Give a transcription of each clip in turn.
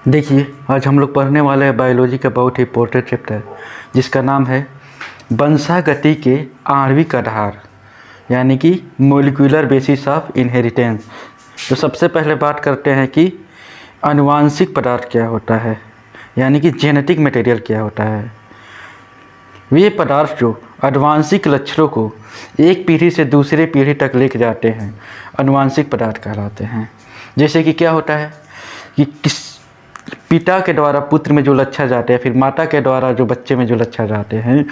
देखिए, आज हम लोग पढ़ने वाले हैं बायोलॉजी का बहुत ही इंपॉर्टेंट चैप्टर जिसका नाम है वंशागति के आणविक आधार, यानी कि मोलिकुलर बेसिस ऑफ इनहेरिटेंस। तो सबसे पहले बात करते हैं कि आनुवांशिक पदार्थ क्या होता है, यानी कि जेनेटिक मटेरियल क्या होता है। वे पदार्थ जो आनुवांशिक लक्षणों को एक पीढ़ी से दूसरे पीढ़ी तक लेके जाते हैं आनुवांशिक पदार्थ कहलाते हैं। जैसे कि क्या होता है कि किस पिता के द्वारा पुत्र में जो लक्षण जाते हैं, फिर माता के द्वारा जो बच्चे में जो लक्षण जाते हैं,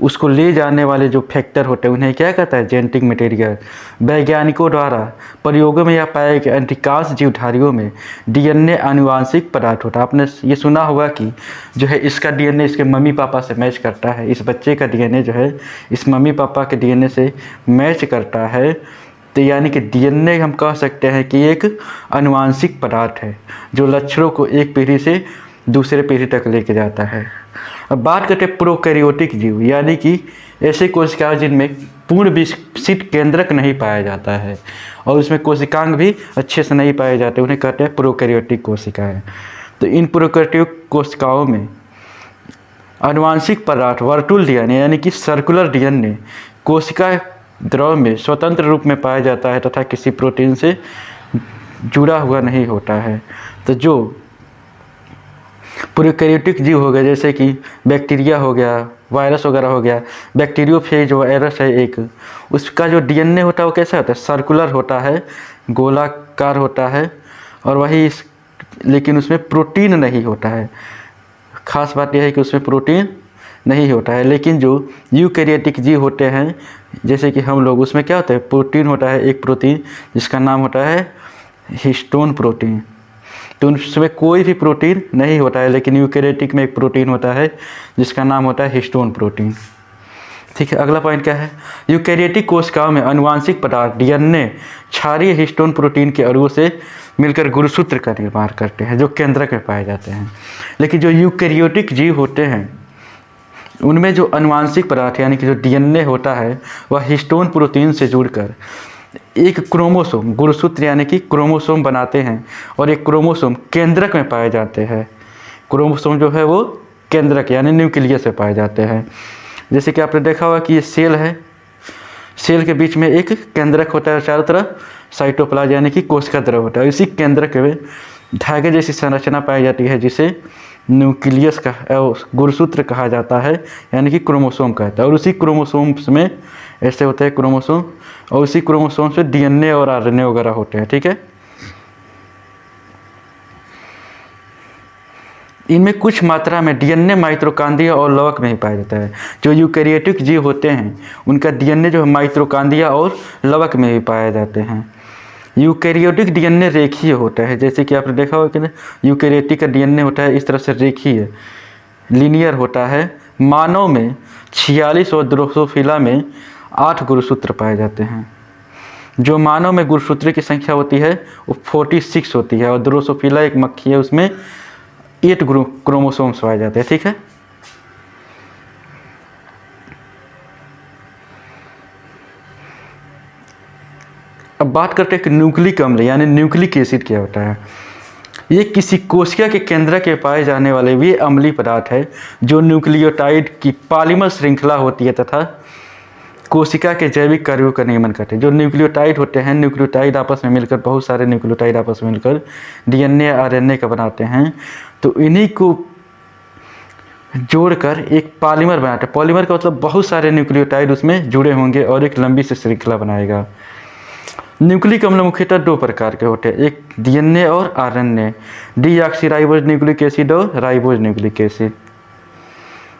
उसको ले जाने वाले जो फैक्टर होते हैं उन्हें क्या कहता है, जेनेटिक मटेरियल। वैज्ञानिकों द्वारा प्रयोगों में यह पाया कि अधिकांश जीवधारियों में डीएनए आनुवांशिक पदार्थ होता है। आपने ये सुना होगा कि जो है इसका डीएनए इसके मम्मी पापा से मैच करता है, इस बच्चे का डीएनए जो है इस मम्मी पापा के डीएनए से मैच करता है। तो यानी कि डीएनए हम कह सकते हैं कि एक आनुवांशिक पदार्थ है जो लक्षणों को एक पीढ़ी से दूसरे पीढ़ी तक लेके जाता है। अब बात करते हैं प्रोकैरियोटिक जीव, यानी कि ऐसे कोशिकाएं जिनमें पूर्ण विकसित केंद्रक नहीं पाया जाता है और उसमें कोशिकांग भी अच्छे से नहीं पाए जाते, उन्हें कहते हैं प्रोकैरियोटिक कोशिकाएं। तो इन प्रोकैरियोटिक कोशिकाओं में आनुवांशिक पदार्थ वर्तुल डीएनए यानी कि सर्कुलर डीएनए कोशिका द्रव में स्वतंत्र रूप में पाया जाता है तथा किसी प्रोटीन से जुड़ा हुआ नहीं होता है। तो जो प्रोकैरियोटिक जीव हो गए, जैसे कि बैक्टीरिया हो गया, वायरस वगैरह हो गया, बैक्टीरियोफेज वायरस है एक, उसका जो डीएनए होता है वो कैसा होता है, सर्कुलर होता है, गोलाकार होता है, और वही लेकिन उसमें प्रोटीन नहीं होता है। खास बात यह है कि उसमें प्रोटीन नहीं होता है। लेकिन जो यूकैरियोटिक जीव होते हैं जैसे कि हम लोग, उसमें क्या होता है, प्रोटीन होता है, एक प्रोटीन जिसका नाम होता है हिस्टोन प्रोटीन। तो उसमें कोई भी प्रोटीन नहीं होता है, लेकिन यूकैरियोटिक में एक प्रोटीन होता है जिसका नाम होता है हिस्टोन प्रोटीन। ठीक है, अगला पॉइंट क्या है, यूकैरियोटिक कोशिकाओं में आनुवांशिक पदार्थ डीएनए क्षारीय हिस्टोन प्रोटीन के अणुओं से मिलकर गुणसूत्र का निर्माण करते हैं जो केंद्रक में पाए जाते हैं। लेकिन जो यूकैरियोटिक जीव होते हैं उनमें जो आनुवांशिक पदार्थ यानी कि जो डीएनए होता है वह हिस्टोन प्रोटीन से जुड़कर एक क्रोमोसोम गुणसूत्र यानी कि क्रोमोसोम बनाते हैं, और एक क्रोमोसोम केंद्रक में पाए जाते हैं। क्रोमोसोम जो है वो केंद्रक यानी न्यूक्लियस में पाए जाते हैं। जैसे कि आपने देखा होगा कि ये सेल है, सेल के बीच में एक केंद्रक होता है, चारों तरफ साइटोप्लाज्म यानी कि कोशिका द्रव होता है। इसी केंद्रक में धागे जैसी संरचना पाई जाती है जिसे न्यूक्लियस का गुणसूत्र कहा जाता है, यानी कि क्रोमोसोम कहता है। और उसी क्रोमोसोम्स में ऐसे होते हैं क्रोमोसोम, और उसी क्रोमोसोम से डीएनए और आरएनए वगैरह होते हैं। ठीक है, इनमें कुछ मात्रा में डीएनए माइटोकॉन्ड्रिया और लवक में ही पाया जाता है। जो यूकैरियोटिक जीव होते हैं उनका डीएनए जो है माइटोकॉन्ड्रिया और लवक में ही पाए जाते हैं। यूकैरियोटिक डीएनए रेखीय होता है, जैसे कि आपने देखा होगा कि यूकैरियोटिक का डीएनए होता है इस तरह से रेखीय लीनियर होता है। मानव में 46 और ड्रोसोफिला में 8 गुणसूत्र पाए जाते हैं। जो मानव में गुणसूत्र की संख्या होती है वो 46 होती है, और ड्रोसोफिला एक मक्खी है उसमें 8 क्रोमोसोम्स पाए जाते हैं। ठीक है, अब बात करते हैं कि न्यूक्लिक अम्ल यानी न्यूक्लिक एसिड क्या होता है। ये किसी कोशिका के केंद्र के पाए जाने वाले वे अम्लीय पदार्थ है जो न्यूक्लियोटाइड की पॉलीमर श्रृंखला होती है तथा कोशिका के जैविक कार्यों का नियमन करते हैं। जो न्यूक्लियोटाइड होते हैं, न्यूक्लियोटाइड आपस में मिलकर, बहुत सारे न्यूक्लियोटाइड आपस में मिलकर डीएनए आरएनए का बनाते हैं। तो इन्हीं को जोड़कर एक पॉलीमर बनाते हैं। पॉलीमर का मतलब बहुत सारे न्यूक्लियोटाइड उसमें जुड़े होंगे और एक लंबी सी श्रृंखला बनाएगा। न्यूक्लिक अम्ल मुख्यतः 2 प्रकार के होते हैं, एक डीएनए और आरएनए, डीऑक्सीराइबोज न्यूक्लिक एसिड और राइबोज न्यूक्लिक एसिड।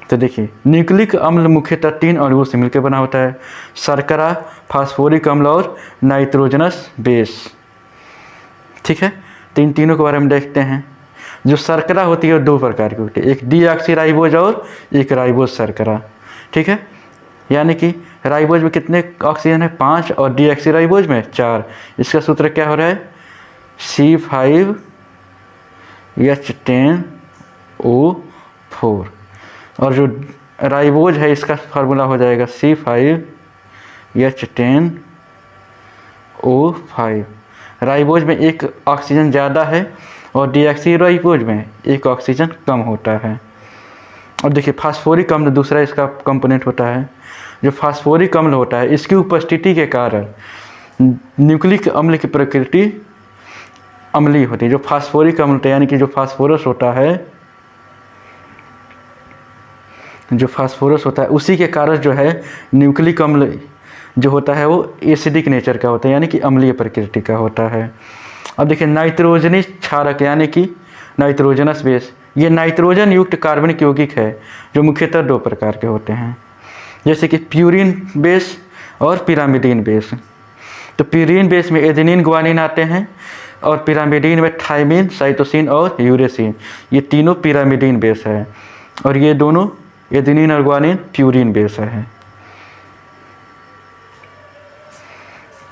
तो देखिए, न्यूक्लिक अम्ल मुख्यतः 3 अणुओं से मिलकर बना होता है, शर्करा, फास्फोरिक अम्ल और नाइट्रोजनस बेस। ठीक है, तो इन तीनों के बारे में देखते हैं। जो शर्करा होती है वो 2 प्रकार की होती है, एक डीऑक्सीराइबोज और एक राइबोज शर्करा। ठीक है, यानी कि राइबोज में कितने ऑक्सीजन है, 5, और डीऑक्सीराइबोज में 4। इसका सूत्र क्या हो रहा है, C5H10O4, और जो राइबोज है इसका फार्मूला हो जाएगा C5H10O5। राइबोज में एक ऑक्सीजन ज़्यादा है और डीऑक्सीराइबोज में एक ऑक्सीजन कम होता है। और देखिए फास्फोरिक अम्ल दूसरा इसका कंपोनेंट होता है। जो फास्फोरिक अम्ल होता है इसकी उपस्थिति के कारण न्यूक्लिक अम्ल की प्रकृति अम्लीय होती है। जो फास्फोरिक अम्ल होता है यानी कि जो फास्फोरस होता है उसी के कारण जो है न्यूक्लिक अम्ल जो होता है वो एसिडिक नेचर का होता है यानी कि अम्लीय प्रकृति का होता है। अब देखिए नाइट्रोजनी क्षारक यानी कि नाइट्रोजनस बेस, ये नाइट्रोजन युक्त कार्बनिक यौगिक है जो मुख्यतः दो प्रकार के होते हैं, जैसे कि प्यूरिन बेस और पिरामिडीन बेस। तो प्यूरिन बेस में एडेनिन ग्वानिन आते हैं और पिरामिडीन में थाइमिन, साइटोसिन और यूरेसिन, ये तीनों पिरामिडीन बेस है और ये दोनों एडेनिन और ग्वानिन प्यूरिन बेस है।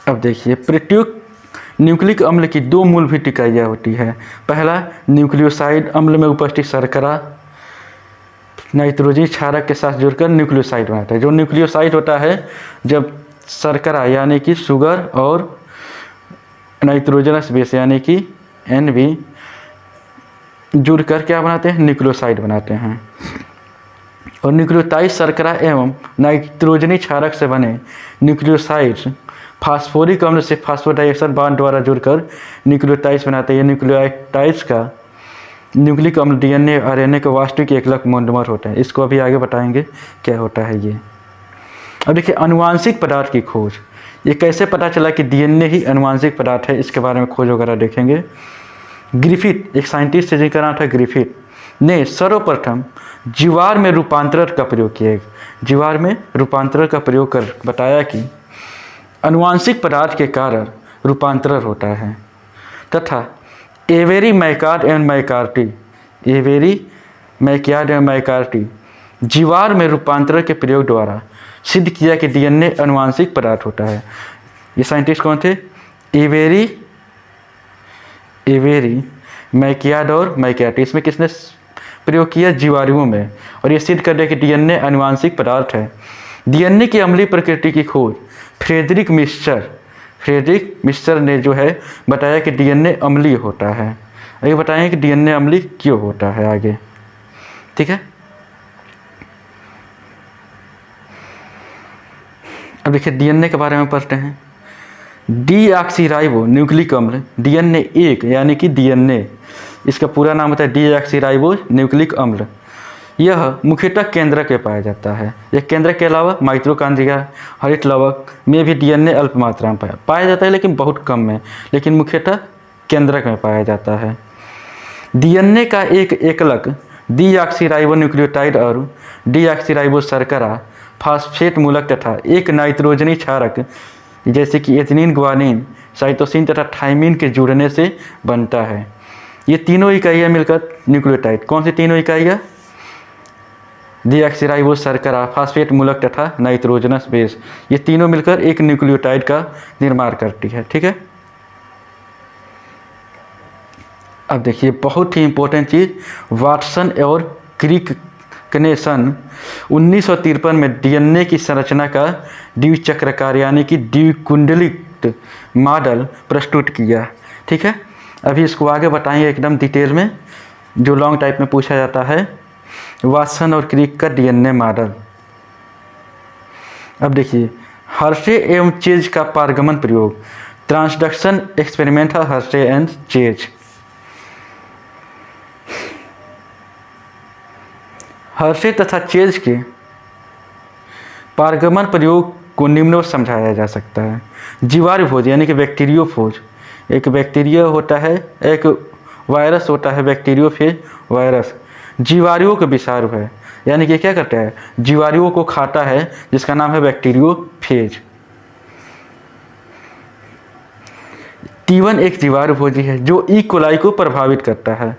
अब देखिए प्रत्युक्त न्यूक्लिक अम्ल की दो मूलभूत इकाइयाँ होती है। पहला न्यूक्लियोसाइड अम्ल में उपस्थित शर्करा नाइट्रोजन क्षारक के साथ जुड़कर न्यूक्लियोसाइड बनाता है। जो न्यूक्लियोसाइड होता है जब शर्करा यानी कि शुगर और नाइट्रोजनस बेस यानी कि NB जुड़कर क्या बनाते हैं, न्यूक्लियोसाइड बनाते हैं। और न्यूक्लियोटाइड शर्करा एवं नाइट्रोजनी क्षारक से बने न्यूक्लियोसाइड्स फास्फोरिक अम्ल से फास्फोडाइएक्सल बॉन्ड द्वारा जुड़कर न्यूक्लियोटाइड्स बनाते हैं। ये न्यूक्लियोटाइड्स का न्यूक्लिक अम्ल DNA RNA का वास्तविक एकलक मोनोमर होता है। इसको अभी आगे बताएंगे क्या होता है ये। अब देखिए अनुवांशिक पदार्थ की खोज, ये कैसे पता चला कि DNA ही अनुवांशिक पदार्थ है, इसके बारे में खोज वगैरह देखेंगे। ग्रिफिथ, एक साइंटिस्ट है जिनका नाम था ग्रिफिथ, ने सर्वप्रथम जीवार में रूपांतरण का प्रयोग किया। जीवार में रूपांतरण का प्रयोग कर बताया कि अनुवांशिक पदार्थ के कारण रूपांतरण होता है तथा एवेरी मैकार्ड एवं मैकार्टी जीवार में रूपांतरण के प्रयोग द्वारा सिद्ध किया कि DNA अनुवांशिक पदार्थ होता है। ये साइंटिस्ट कौन थे? एवेरी मैकियार्ड और मैकार्टी। इसमें किसने प्रयोग किया? जीवाणुओं में। और ये सिद्ध कर दिया कि DNA अनुवांशिक पदार्थ है। DNA की अम्लीय प्रकृति की खोज फ्रेडरिक मिस्चर ने जो है बताया कि DNA अम्लीय होता है। आगे बताएंगे कि DNA अम्लीय क्यों होता है आगे, ठीक है। अब देखिए DNA के बारे में पढ़ते हैं। डीऑक्सीराइबो न्यूक्लिक अम्ल DNA 1 यानी कि DNA, इसका पूरा नाम होता है डीऑक्सीराइबो न्यूक्लिक अम्ल। यह मुख्यतः केंद्रक में पाया जाता है। यह केंद्रक के अलावा माइटोकॉन्ड्रिया, हरित लवक में भी DNA अल्प मात्रा में पाया जाता है, लेकिन बहुत कम में, लेकिन मुख्यतः केंद्रक में पाया जाता है। DNA का एक एकलक डीऑक्सीराइबो न्यूक्लियोटाइड और डीऑक्सीराइबो शर्करा फास्फेट मूलक तथा एक नाइट्रोजनी क्षारक जैसे कि एथिलीन, ग्वानिन, साइटोसिन तथा थाइमिन के जुड़ने से बनता है। ये तीनों इकाइयाँ मिलकर न्यूक्लियोटाइड, कौन सी तीनों इकाइयाँ? डीऑक्सीराइबो शर्करा, फास्फेट मूलक तथा नाइट्रोजनस बेस, ये तीनों मिलकर एक न्यूक्लियोटाइड का निर्माण करती है, ठीक है। अब देखिए बहुत ही इंपॉर्टेंट चीज़, वाटसन और क्रिक ने सन 1953 में DNA की संरचना का द्विचक्राकार यानी कि द्विकुंडलित मॉडल प्रस्तुत किया, ठीक है। अभी इसको आगे बताएंगे एकदम डिटेल में, जो लॉन्ग टाइप में पूछा जाता है, वाटसन और क्रिक का DNA मॉडल। अब देखिए हर्शे एवं चेज का पारगमन प्रयोग, ट्रांसडक्शन एक्सपेरिमेंट है हर्शे एंड चेज। हर्शे तथा चेज के पारगमन प्रयोग को निम्नवत समझाया जा सकता है। जीवाणु खोज यानी कि बैक्टीरियोफोज, एक बैक्टीरिया होता है, एक वायरस होता है बैक्टीरियोफेज वायरस, जीवाणुओं का विषाणु है, यानी कि क्या करता है, जीवाणुओं को खाता है, जिसका नाम है बैक्टीरियोफेज। T1 एक जीवाणुभोजी है जो ई कोलाई को प्रभावित करता है।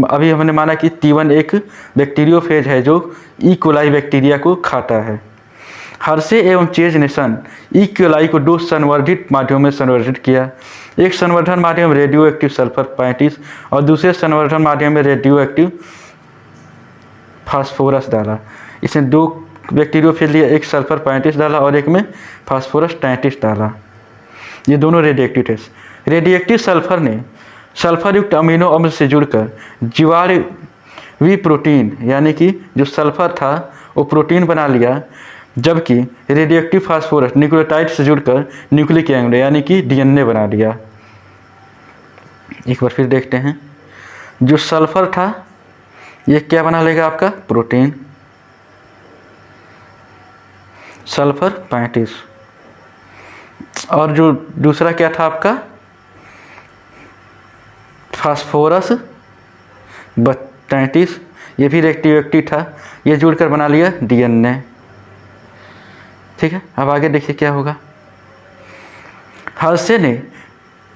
अभी हमने माना कि T1 एक बैक्टीरियोफेज है जो ई कोलाई बैक्टीरिया को खाता है। हर्शे एवं चेज ने सन ई कोलाई को दो संवर्धित माध्यमों में संवर्धित किया। एक संवर्धन माध्यम रेडियो एक्टिव सल्फर 35 और दूसरे संवर्धन माध्यम में रेडियो एक्टिव फास्फोरस डाला। इसने दो बैक्टीरियोफेज लिया, एक सल्फर 35 डाला और एक में फास्फोरस 33 डाला। ये दोनों रेडियोएक्टिव थे। रेडियोएक्टिव सल्फर ने सल्फर युक्त अमीनो अम्ल से जुड़कर जीवाणु प्रोटीन यानी कि जो सल्फर था वो प्रोटीन बना लिया, जबकि रेडियोएक्टिव फास्फोरस न्यूक्लियोटाइड से जुड़कर न्यूक्लिक एसिड यानी कि डीएनए बना लिया। एक बार फिर देखते हैं, जो सल्फर था ये क्या बना लेगा आपका प्रोटीन, सल्फर 35, और जो दूसरा क्या था आपका फास्फोरस 33, ये भी रेडियोएक्टिव था, ये जुड़कर बना लिया डीएनए। ठीक है, अब आगे देखिए क्या होगा। हल्से ने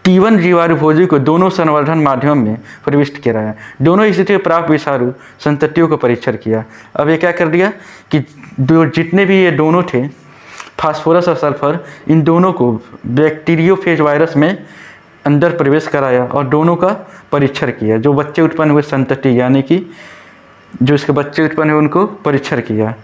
T1 जीवाणु भोजी को दोनों संवर्धन माध्यम में प्रविष्ट कराया, दोनों स्थिति प्राप्त विषाणु संततियों का परीक्षण किया। अब ये क्या कर दिया कि जितने भी ये दोनों थे फास्फोरस और सल्फर, इन दोनों को बैक्टीरियोफेज वायरस में अंदर प्रवेश कराया और दोनों का परीक्षण किया। जो बच्चे उत्पन्न हुए संतति यानी कि जो इसके बच्चे उत्पन्न हुए उनको परीक्षण किया।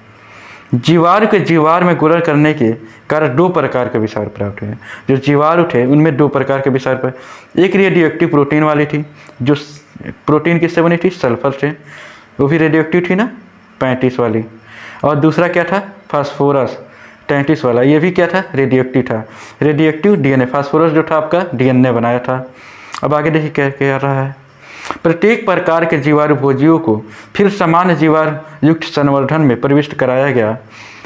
जीवाणु के जीवाणु में गुणन करने के कारण 2 प्रकार के विषाणु प्राप्त हुए। जो जीवाणु थे उनमें 2 प्रकार के विषाणु प्राप्त, एक रेडियोएक्टिव प्रोटीन वाली थी, जो प्रोटीन किससे बनी थी सल्फर से, वो भी रेडियोएक्टिव थी ना 35 वाली, और दूसरा क्या था फास्फोरस 33 वाला, ये भी क्या था रेडियोएक्टिव था, रेडियोएक्टिव डीएनए। फास्फोरस जो था आपका डीएनए बनाया था। अब आगे देखिए क्या कह रहा है। प्रत्येक प्रकार के जीवाणु भोजियों को फिर सामान्य जीवाणु युक्त संवर्धन में प्रविष्ट कराया गया।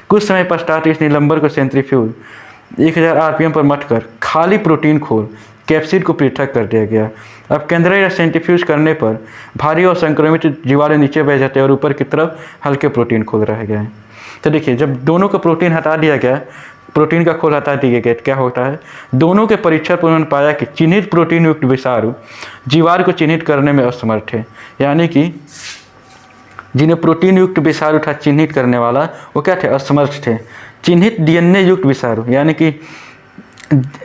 कुछ समय पश्चात इस निलंबर को सेंट्रीफ्यूज 1000 आरपीएम पर मथकर खाली प्रोटीन खोल कैप्सिड को पृथक कर दिया गया। अब केंद्रीय या सेंट्रीफ्यूज करने पर भारी और संक्रमित जीवाणु नीचे बह जाते हैं और ऊपर की तरफ हल्के प्रोटीन खोल रह गए। तो देखिए, जब दोनों का प्रोटीन हटा दिया गया, प्रोटीन का खोल हटा दिया गया, क्या होता है, दोनों के परीक्षण पर उन्होंने पाया कि चिन्हित प्रोटीन युक्त विषाणु जीवाणु को चिन्हित करने में असमर्थ है। यानी कि जिन्हें प्रोटीन युक्त विषाणु था चिन्हित करने वाला, वो क्या थे, असमर्थ थे। चिन्हित डीएनए युक्त विषाणु यानी कि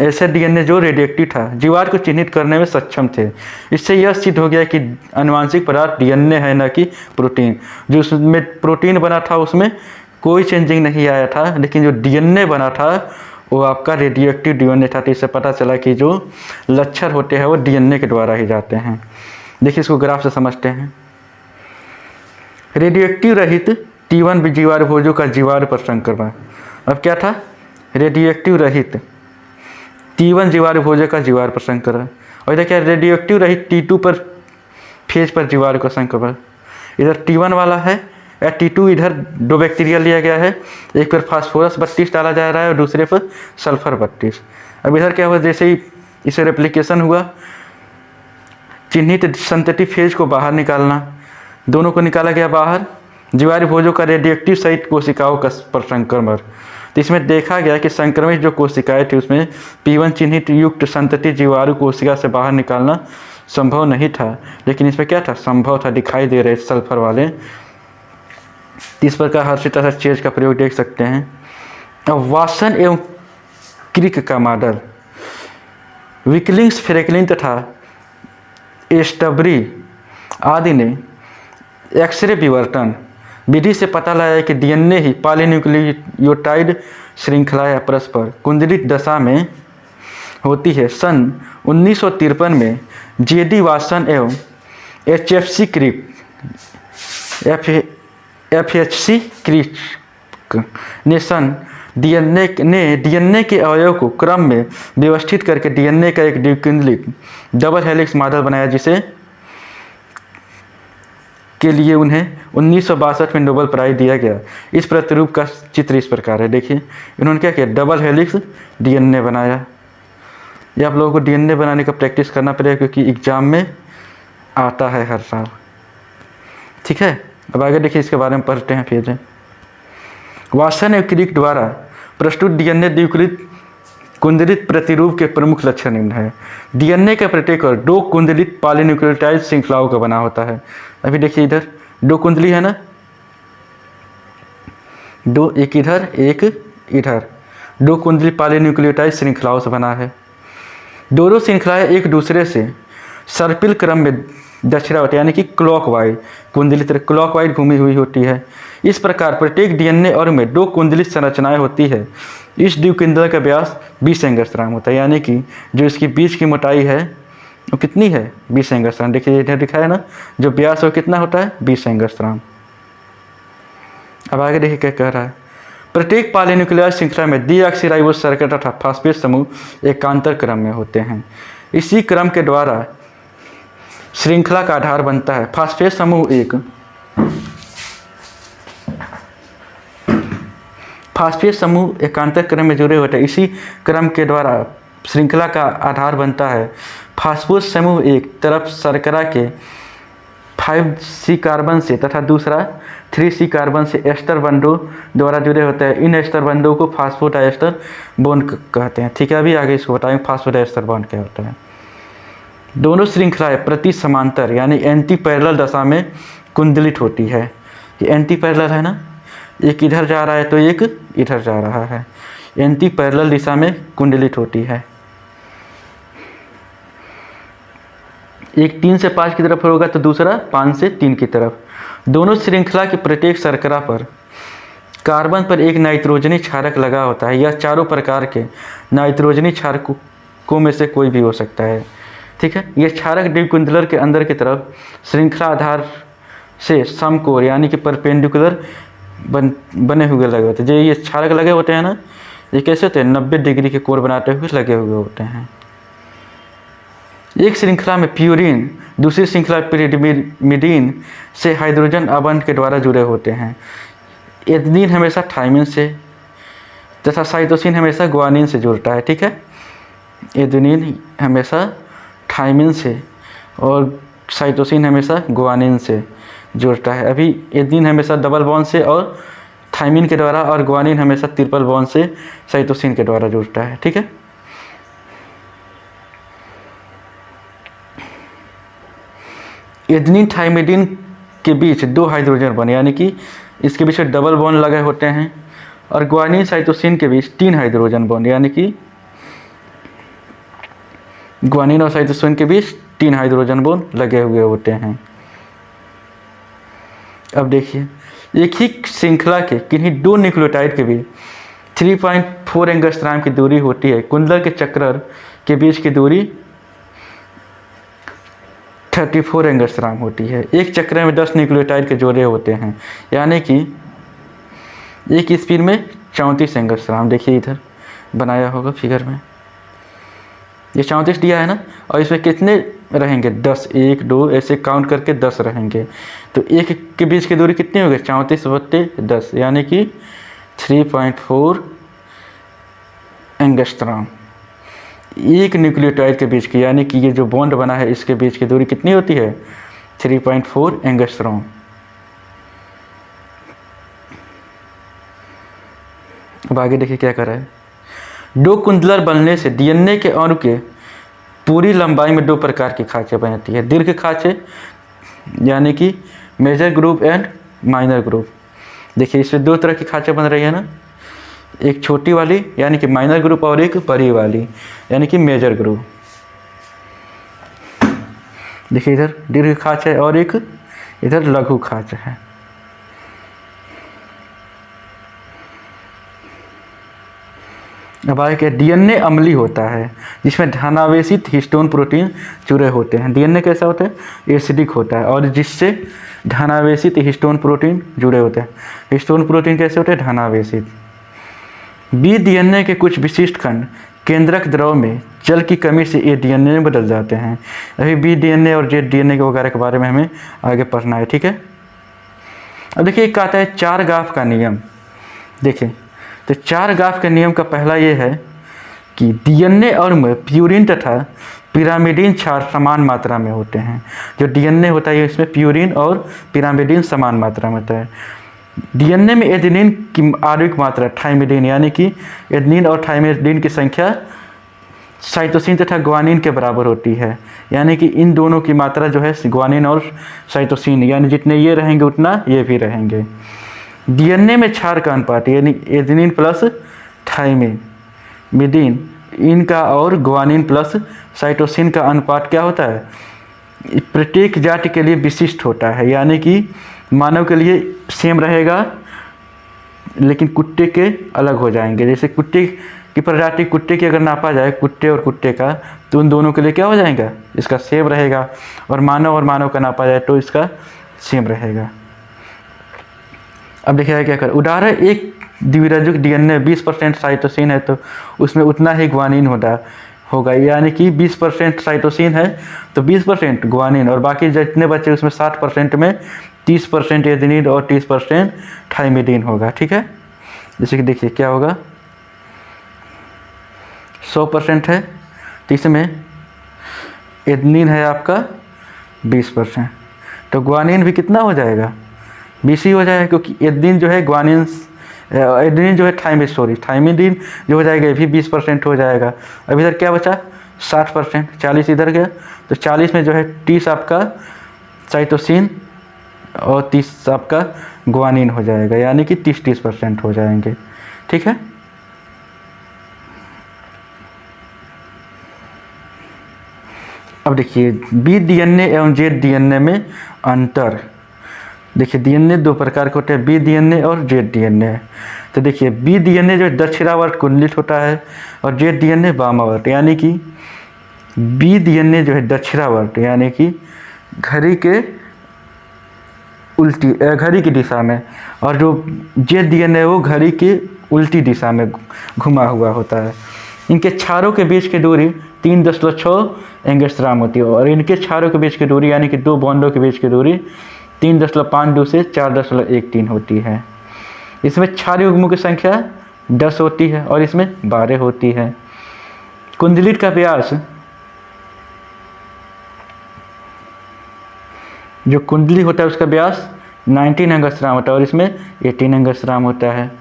ऐसे डीएनए जो रेडियोएक्टिव था जीवाणु को चिन्हित करने में सक्षम थे। इससे यह सिद्ध हो गया कि आनुवांशिक पदार्थ डीएनए है, न कि प्रोटीन। जो उसमें प्रोटीन बना था उसमें कोई चेंजिंग नहीं आया था, लेकिन जो डीएनए बना था वो आपका रेडियोएक्टिव डीएनए था। तो इससे पता चला कि जो लक्षण होते हैं वो डीएनए के द्वारा ही जाते हैं। देखिए इसको ग्राफ से समझते हैं। रेडियोएक्टिव रहित T1 जीवाणु भोजों का जीवाणु पर संक्रमण। अब क्या था, रेडियोएक्टिव रहित T1 जीवाणु भोजों का जीवाणु पर संक्रमण, और इधर क्या रेडियोएक्टिव रहित T2 पर फेज पर जीवाणु का संक्रमण। इधर T1 वाला है या T2, इधर 2 बैक्टीरिया लिया गया है, एक पर फास्फोरस 32 डाला जा रहा है और दूसरे पर सल्फर 32। अब इधर क्या हुआ, जैसे ही इसे रेप्लिकेशन हुआ, चिन्हित संतति फेज को बाहर निकालना, दोनों को निकाला गया बाहर। जीवाणु भोजों का रेडियोएक्टिव सहित कोशिकाओं का पर संक्रमण। तो इसमें देखा गया कि संक्रमित जो कोशिकाएं थी उसमें P1 चिन्हित युक्त संतति जीवाणु कोशिका से बाहर निकालना संभव नहीं था, लेकिन इसमें क्या था, संभव था, दिखाई दे रहे सल्फर वाले। इस प्रकार हर्षित चेज का प्रयोग देख सकते हैं। अब वाटसन एवं क्रिक का मॉडल, विकलिंग्स, फ्रैंकलिन तथा एस्टबरी आदि ने एक्सरे विवर्तन विधि से पता लगाया कि डीएनए ही पॉलीन्यूक्लियोटाइड श्रृंखला या परस्पर कुंडलित दशा में होती है। सन 1953 में जेडी वाटसन एवं एचएफसी क्रिक FHC क्रिक ने डीएनए के अवयव को क्रम में व्यवस्थित करके डीएनए का एक द्विकुंडलित डबल हेलिक्स मॉडल बनाया, जिसे के लिए उन्हें 1962 में नोबेल प्राइज दिया गया। इस प्रतिरूप का चित्र इस प्रकार है। देखिए इन्होंने क्या किया, डबल हेलिक्स डीएनए बनाया। ये आप लोगों को डीएनए बनाने का प्रैक्टिस करना पड़ेगा, क्योंकि एग्जाम में आता है हर साल। ठीक है, अब आगे देखिए इसके बारे में पढ़ते हैं फिर। वाटसन एवं क्रिक द्वारा प्रस्तुत डीएनए द्विकुंडलित कुंडलित प्रतिरूप के प्रमुख लक्षण निम्न है। डीएनए का प्रत्येक 2 कुंडलित पॉलीन्यूक्लियोटाइड श्रृंखलाओं का बना होता है। अभी देखिए इधर 2 कुंडली है ना, 2, एक इधर एक इधर, 2 कुंडली पॉलीन्यूक्लियोटाइड श्रृंखलाओं से बना है। दोनों श्रृंखलाएं एक दूसरे से सर्पिल क्रम में दक्षिणावर्त यानी कि क्लॉकवाइज कुंडली तरह क्लॉकवाइज घूमी हुई होती है। इस प्रकार प्रत्येक डीएनए और में 2 कुंडलित संरचनाएं होती है। इस द्विकुंडल का व्यास 20 एंगस्ट्रॉम होता है, यानी कि जो इसकी बीच की मोटाई है वो कितनी है 20 एंगस्ट्रॉम। देखिए इधर दिखा है ना, जो व्यास वो कितना होता है 20 एंगस्ट्रॉम। अब आगे देखिए क्या कह रहा है, प्रत्येक पॉलीन्यूक्लियर श्रृंखला में डीऑक्सीराइबोज सर्किट तथा फास्फेट समूह एकांतर क्रम में होते हैं। इसी क्रम के द्वारा श्रृंखला का आधार बनता है। फास्फेट समूह एक फास्फेट समूह एकांतर क्रम में जुड़े होते हैं। इसी क्रम के द्वारा श्रृंखला का आधार बनता है। फास्फोरस समूह एक तरफ शर्करा के 5C कार्बन से तथा दूसरा 3C कार्बन से एस्टर बंधों द्वारा जुड़े होते हैं। इन एस्टर बंधों को फास्फोडाइएस्टर बॉन्ड कहते हैं। ठीक है, अभी आगे इसको बताएंगे फास्फोडाइएस्टर बॉन्ड क्या होता है। दोनों श्रृंखलाएं प्रति समांतर यानी एंटी पैरेलल दशा में कुंडलित होती है। ये एंटी पैरेलल है ना, एक इधर जा रहा है तो एक इधर जा रहा है, एंटी पैरेलल दिशा में कुंडलित होती है। एक 3 से 5 की तरफ होगा तो दूसरा 5 से 3 की तरफ। दोनों श्रृंखला के प्रत्येक शर्करा पर कार्बन पर एक नाइट्रोजनी क्षारक लगा होता है। यह चारों प्रकार के नाइट्रोजनी क्षारकों में से कोई भी हो सकता है। ठीक है, यह क्षारक द्विकुंडलर के अंदर की तरफ श्रृंखला आधार से समकोण यानी कि परपेंडिकुलर बने हुए लगे होते हैं। जो ये क्षारक लगे होते हैं ना, ये कैसे होते हैं 90 डिग्री के कोण बनाते हुए लगे हुए होते हैं। एक श्रृंखला में प्यूरिन दूसरी श्रृंखला पिरिमिडीन से हाइड्रोजन आबंध के द्वारा जुड़े होते हैं। एडेनिन हमेशा थाइमिन से तथा साइटोसिन हमेशा ग्वानिन से जुड़ता है। ठीक है, एडेनिन हमेशा थाइमिन से और साइटोसिन हमेशा ग्वानिन से जुड़ता है। अभी एडेनिन हमेशा डबल बॉन्ड से और थाइमिन के द्वारा, और ग्वानिन हमेशा ट्रिपल बॉन्ड से साइटोसिन के द्वारा जुड़ता है। ठीक है, एडेनिन थाइमिडिन के बीच 2 हाइड्रोजन बॉन्ड यानी कि इसके बीच डबल बॉन्ड लगे होते हैं, और ग्वानिन साइटोसिन के बीच 3 हाइड्रोजन बॉन्ड यानी कि ग्वानिन और साइटोसिन के बीच 3 हाइड्रोजन बॉन्ड लगे हुए होते हैं। अब देखिए, एक ही श्रृंखला के किन्हीं 2 न्यूक्लियोटाइड के बीच 3.4 एंगस्ट्रॉम की दूरी होती है। कुंडलर के चक्कर के बीच की दूरी 34 एंगस्ट्रॉम होती है। एक चक्र में 10 न्यूक्लियोटाइड के जोड़े होते हैं, यानी कि एक स्पिन में 34 एंगस्ट्रॉम। देखिए इधर बनाया होगा फिगर में, ये 34 दिया है ना, और इसमें कितने रहेंगे 10, 1 2 ऐसे काउंट करके 10 रहेंगे। तो एक के बीच की दूरी कितनी होगी 34/10 यानी कि 3.4 एंगस्ट्रॉम। एक न्यूक्लियोटाइड के बीच की यानी कि ये जो बॉन्ड बना है इसके बीच की दूरी कितनी होती है 3.4 एंगस्ट्रॉम। अब आगे देखिए क्या कर रहा है, 2 कुंडलर बनने से डीएनए के अणु के पूरी लंबाई में 2 प्रकार की खांचें बनती है। दीर्घ खांचें यानी कि major group and minor group. देखिए इसमें 2 तरह की खांचें बन रही है ना, एक छोटी वाली यानी कि माइनर ग्रुप और एक बड़ी वाली यानी कि मेजर ग्रुप। देखिए इधर दीर्घ खांच है और एक इधर लघु खांच है। अब आगे डीएनए अम्लीय होता है जिसमें धनावेशित हिस्टोन प्रोटीन जुड़े होते हैं। डीएनए कैसा होता है एसिडिक होता है और जिससे धनावेशित हिस्टोन प्रोटीन जुड़े होते हैं। हिस्टोन प्रोटीन कैसे होते हैं धनावेशित। बी डीएनए के कुछ विशिष्ट खंड केंद्रक द्रव में जल की कमी से ये डीएनए में बदल जाते हैं। अभी बी डीएनए और जेड डीएनए के वगैरह के बारे में हमें आगे पढ़ना है। ठीक है, अब देखिए एक आता है 4 गाफ का नियम। देखिए तो 4 गाफ के नियम का पहला ये है कि डीएनए और में प्यूरिन तथा पिरामिडीन क्षार समान मात्रा में होते हैं। जो डीएनए होता है इसमें प्यूरिन और पिरामिडीन समान मात्रा में होता है। डीएनए में एडेनिन की आणविक मात्रा थाइमिडीन यानी कि एडेनिन और थाइमिडीन की संख्या साइटोसिन तथा ग्वानिन के बराबर होती है। यानी कि इन दोनों की मात्रा जो है ग्वानिन और साइटोसिन यानी जितने ये रहेंगे उतना ये भी रहेंगे। डीएनए में क्षार का अनुपात यानी एडेनिन प्लस थाइमिडीन इनका और ग्वानिन प्लस साइटोसिन का अनुपात क्या होता है प्रत्येक जाति के लिए विशिष्ट होता है। यानी कि मानव के लिए सेम रहेगा लेकिन कुत्ते के अलग हो जाएंगे। जैसे कुत्ते की प्रजाति कुत्ते की अगर नापा जाए, कुत्ते और कुत्ते का, तो उन दोनों के लिए क्या हो जाएगा, इसका सेम रहेगा। और मानव का नापा जाए तो इसका सेम रहेगा। अब देखिएगा क्या कर, उदाहरण एक द्विराजुक डीएनए 20% साइटोसिन है तो उसमें उतना ही ग्वानिन होगा, यानी कि 20% साइटोसिन है तो 20% ग्वानिन, और बाकी जितने बचे उसमें 60% में 30% एडेनिन और 30% थाइमिडीन होगा। ठीक है, जैसे कि देखिए क्या होगा, 100% है तो इसमें एडेनिन है आपका 20%, तो ग्वानिन भी कितना हो जाएगा, 20 ही हो जाएगा, क्योंकि एडेनिन जो है एडेनिन जो है थाइमिडीन जो हो जाएगा ये भी 20% हो जाएगा। अब इधर क्या बचा, 60%, 40 इधर गया, तो 40 में जो है 30 आपका साइटोसिन और 30 आपका ग्वानिन हो जाएगा, यानी कि 30% हो जाएंगे। ठीक है, अब देखिए बी डीएनए एवं जेड डीएनए में अंतर। देखिए डीएनए दो प्रकार के होते हैं, बी डीएनए और जेड डीएनए। तो देखिए बी डीएनए जो दक्षिणावर्त कुंडलित होता है और जेड डीएनए वामावर्त, यानी कि बी डीएनए जो है दक्षिणावर्त यानी कि घड़ी की दिशा में, और जो जेड डीएनए वो घड़ी की उल्टी दिशा में घुमा हुआ होता है। इनके क्षारों के बीच की दूरी 3.6 एंगस्ट्राम होती है, और इनके क्षारों के बीच की दूरी यानी कि दो बॉन्डों के बीच की दूरी 3.52 से 4.13 होती है। इसमें क्षार युग्मों की संख्या 10 होती है और इसमें 12 होती है। कुंडलित का व्यास, जो कुंडली होता है उसका व्यास 19 एंगस्ट्राम होता है और इसमें 18 एंगस्ट्राम होता है।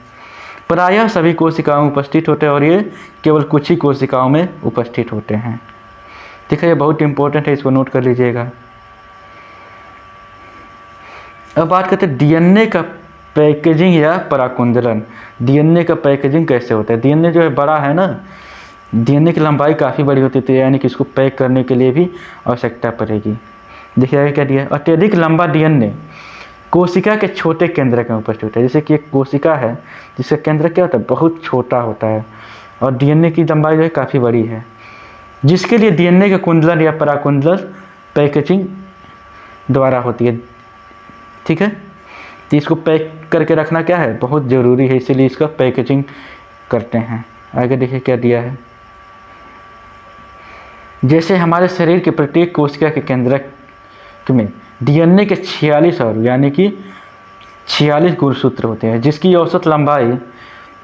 प्रायः सभी कोशिकाओं में उपस्थित होते हैं और ये केवल कुछ ही कोशिकाओं में उपस्थित होते हैं। ठीक है, ये बहुत इंपॉर्टेंट है, इसको नोट कर लीजिएगा। अब बात करते हैं डीएनए का पैकेजिंग या पराकुंडलन। डीएनए का पैकेजिंग कैसे होता है। डीएनए जो है बड़ा है ना, डीएनए की लंबाई काफ़ी बड़ी होती है, यानी कि इसको पैक करने के लिए भी आवश्यकता पड़ेगी। देखिए क्या दिया, अत्यधिक लंबा डीएनए कोशिका के छोटे केंद्रक में उपस्थित होता है। जैसे कि एक कोशिका है जिसका केंद्र क्या होता है, बहुत छोटा होता है, और डीएनए की लंबाई जो है काफ़ी बड़ी है, जिसके लिए डीएनए का कुंडलन या पराकुंडलन पैकेजिंग द्वारा होती है। ठीक है, तो इसको पैक करके रखना क्या है, बहुत ज़रूरी है, इसीलिए इसका पैकेजिंग करते हैं। आगे देखिए क्या दिया है, जैसे हमारे शरीर के प्रत्येक कोशिका के केंद्रक में डीएनए के 46 और यानी कि 46 गुणसूत्र होते हैं, जिसकी औसत लंबाई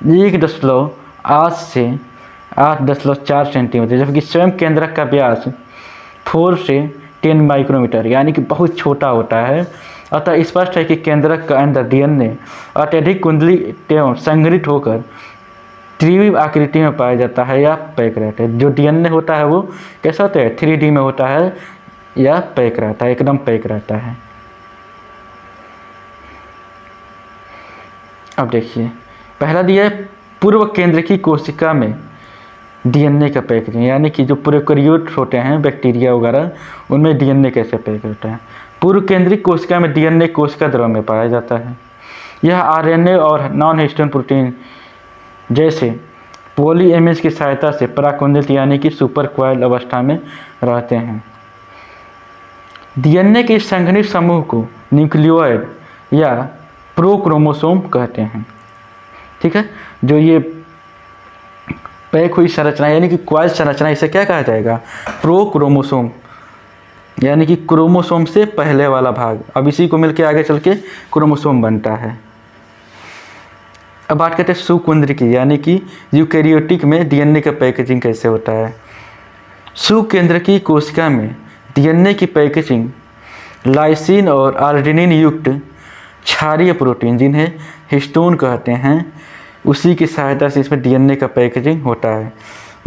1.8 से 8.4 सेंटीमीटर, जबकि स्वयं केंद्रक का व्यास 4 से 10 माइक्रोमीटर यानी कि बहुत छोटा होता है। अतः स्पष्ट है कि केंद्रक का अंदर डीएनए अत्यधिक कुंडलित एवं संघनित होकर त्रिविम आकृति में पाया जाता है या पैक रहता है। जो डीएनए होता है वो कैसा होता है, 3D में होता है या पैक रहता है, एकदम पैक रहता है। अब देखिए पहला दिया है पूर्व केंद्र की कोशिका में डीएनए का पैकेजिंग, यानी कि जो प्रोकैरियोट होते हैं बैक्टीरिया वगैरह, उनमें डीएनए कैसे पैक होता है। पूर्व केंद्रिक कोशिका में डीएनए कोशिका द्रव में पाया जाता है। यह आरएनए और नॉन हिस्टोन प्रोटीन जैसे पॉलीएमएस की सहायता से पराकुंडलित यानी कि सुपर क्वाइल अवस्था में रहते हैं। डीएनए के संघनित समूह को न्यूक्लियोइड या प्रोक्रोमोसोम कहते हैं। ठीक है, जो ये पैक हुई संरचना यानी कि क्वाइल संरचना, इसे क्या कहा जाएगा, प्रोक्रोमोसोम, यानी कि क्रोमोसोम से पहले वाला भाग। अब इसी को मिलकर आगे चल के क्रोमोसोम बनता है। अब बात करते हैं सुकुंद्रिकी यानी कि यूकैरियोटिक में डीएनए का पैकेजिंग कैसे होता है। सुकेंद्रकी कोशिका में डीएनए की पैकेजिंग लाइसिन और आर्जिनिन युक्त क्षारीय प्रोटीन, जिन्हें हिस्टोन कहते हैं, उसी की सहायता से इसमें डीएनए का पैकेजिंग होता है।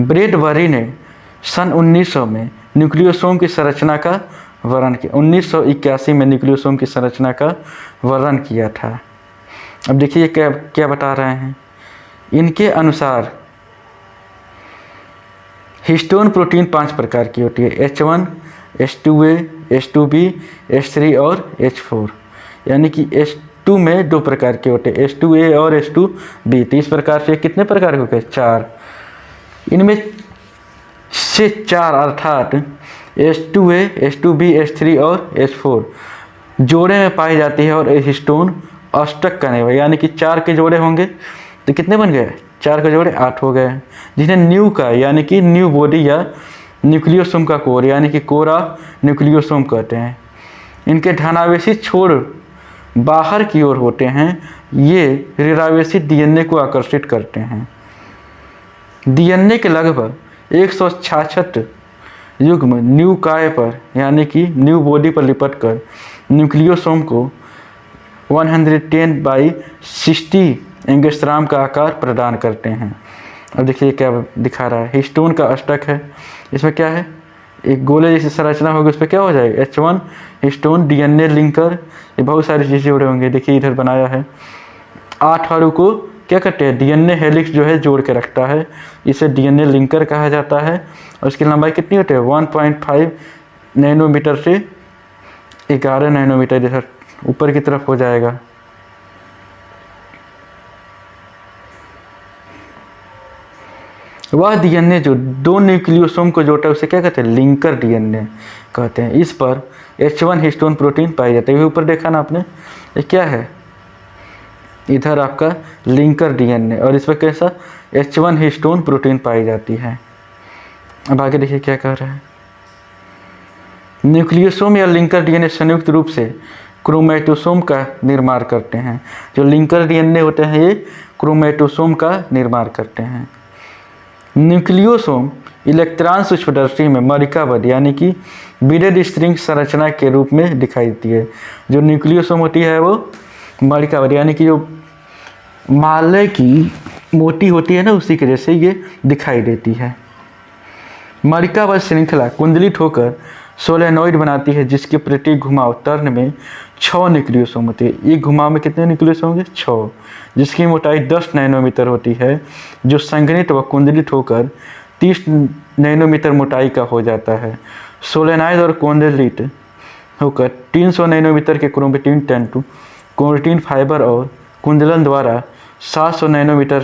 ब्रैडबरी ने सन 1900 में न्यूक्लियोसोम की संरचना का वर्णन किया। 1981 में न्यूक्लियोसोम की संरचना का वर्णन किया था। अब देखिए क्या क्या बता रहे हैं, इनके अनुसार हिस्टोन प्रोटीन 5 प्रकार की होती है, H1, H2A, H2B, H3 और H4, यानी कि H2 में 2 प्रकार के होते हैं, H2A और H2B। तो इस प्रकार से कितने प्रकार के होते हैं, 4। इनमें से 4 अर्थात H2A, H2B, H3 और H4 जोड़े में पाई जाती है और हिस्टोन अष्टक का नहीं, यानी कि 4 के जोड़े होंगे तो कितने बन गए, 4 के जोड़े 8 हो गए, जिन्हें न्यू का यानी कि न्यू बॉडी या न्यूक्लियोसोम का कोर यानी कि कोर ऑफ न्यूक्लियोसोम कहते हैं। इनके धनावेशी छोड़ बाहर की ओर होते हैं, ये ऋणावेशी डीएनए को आकर्षित करते हैं। डीएनए के लगभग 166 युग्म न्यू काय पर यानी कि न्यू बॉडी पर लिपटकर न्यूक्लियोसोम को 110/60 एंगस्ट्राम का आकार प्रदान करते हैं। अब देखिए क्या दिखा रहा है, हिस्टोन का अष्टक है, इसमें क्या है, एक गोले जैसी संरचना होगी, उस पर क्या हो जाएगा H1 हिस्टोन डीएनए लिंकर, ये बहुत सारी चीज़ें जुड़े होंगे। देखिए इधर बनाया है, 8 अणु को क्या करते हैं, डीएनए हेलिक्स जो है जोड़ के रखता है, इसे डीएनए लिंकर कहा जाता है। और इसकी लंबाई कितनी होती है, 1.5 नैनोमीटर से 11 नैनोमीटर, इधर ऊपर की तरफ हो जाएगा। वह डीएनए जो 2 न्यूक्लियोसोम को जोड़ता है उसे क्या कहते हैं, लिंकर डीएनए कहते हैं। इस पर H1 हिस्टोन प्रोटीन पाई जाती है, ऊपर देखा ना आपने, ये क्या है, इधर आपका लिंकर डीएनए, और इस पर कैसा H1 हिस्टोन प्रोटीन पाई जाती है। अब आगे देखिए क्या कह रहा है, न्यूक्लियोसोम या लिंकर डीएनए संयुक्त रूप से क्रोमेटोसोम का निर्माण करते हैं। जो लिंकर डीएनए होते हैं ये क्रोमेटोसोम का निर्माण करते हैं। न्यूक्लियोसोम इलेक्ट्रॉन सूक्ष्मदर्शी में मलिकाबद्ध यानी कि बीडेड स्ट्रिंग संरचना के रूप में दिखाई देती है। जो न्यूक्लियोसोम होती है वो मलिकाबद्ध यानी कि जो माले की मोटी होती है ना, उसी के जैसे ये दिखाई देती है। मलिकाबद्ध श्रृंखला कुंडलित होकर सोलेनॉइड बनाती है, जिसके प्रत्येक घुमाव तर्ण में 6 न्यूक्लियोसोम होते हैं। एक घुमाव में कितने न्यूक्लियोसोम होंगे, 6, जिसकी मोटाई 10 नैनोमीटर होती है, जो संघनित व कुंडलित होकर 30 नैनोमीटर मोटाई का हो जाता है। सोलेनॉइड और कुंडलित होकर 300 नैनोमीटर के क्रोमेटिन टेंटू क्रोमेटिन फाइबर और कुंडलन द्वारा 700 नैनोमीटर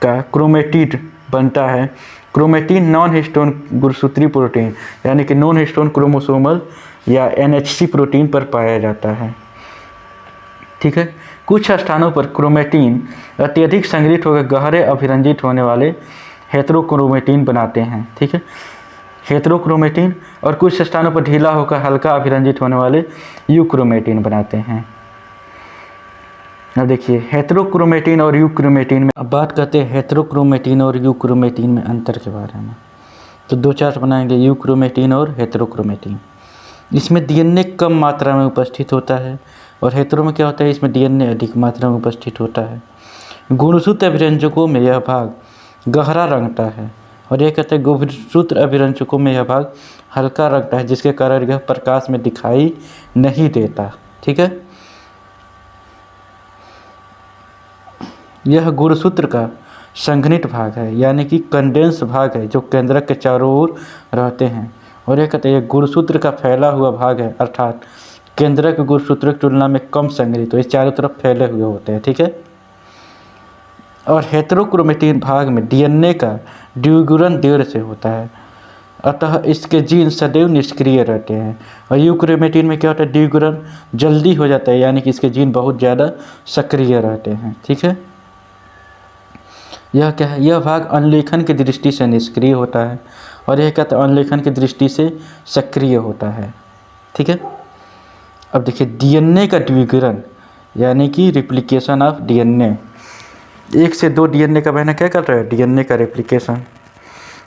का क्रोमेटिड बनता है। क्रोमेटिन नॉन हिस्टोन गुणसूत्री प्रोटीन यानी कि नॉन हिस्टोन क्रोमोसोमल या NHC प्रोटीन पर पाया जाता है। ठीक है, कुछ स्थानों पर क्रोमेटिन अत्यधिक संग्रहित होकर गहरे अभिरंजित होने वाले हेटेरोक्रोमेटिन बनाते हैं। ठीक है, हेटेरोक्रोमेटिन, और कुछ स्थानों पर ढीला होकर हल्का अभिरंजित होने वाले यूक्रोमेटिन बनाते हैं। अब देखिए हेटेरोक्रोमेटिन और यूक्रोमेटिन में, अब बात करते हैं हेटेरोक्रोमेटिन और यूक्रोमेटिन में अंतर के बारे में। तो 2 चार्ट बनाएंगे, यूक्रोमेटिन और हेटेरोक्रोमेटिन। इसमें डीएनए कम मात्रा में उपस्थित होता है और हेटेरो में क्या होता है, इसमें डीएनए अधिक मात्रा में उपस्थित होता है। गुणसूत्र अभिरंजकों में यह भाग गहरा रंगता है और यह कहते हैं गुणसूत्र अभिरंजकों में यह भाग हल्का रंगता है, जिसके कारण यह प्रकाश में दिखाई नहीं देता। ठीक है, यह गुणसूत्र का संघनित भाग है यानी कि कंडेंस भाग है, जो केंद्रक के चारों ओर रहते हैं। और यह कहते हैं यह गुणसूत्र का फैला हुआ भाग है, अर्थात केंद्रक गुणसूत्र की तुलना में कम संघनित, तो ये चारों तरफ फैले हुए होते हैं। ठीक है, और हेटेरोक्रोमेटिन भाग में डीएनए का द्विगुणन देर से होता है, अतः इसके जीन सदैव निष्क्रिय रहते हैं। और यूक्रोमेटिन में क्या होता है, द्विगुणन जल्दी हो जाता है यानी कि इसके जीन बहुत ज़्यादा सक्रिय रहते हैं। ठीक है, यह क्या है, यह भाग अनुलेखन की दृष्टि से निष्क्रिय होता है और यह कहता है अनुलेखन की दृष्टि से सक्रिय होता है। ठीक है, अब देखिए डीएनए का द्विगुणन यानी कि रिप्लिकेशन ऑफ डीएनए, 1 से 2 डीएनए का बहना क्या कर रहा है, डीएनए का रेप्लिकेशन।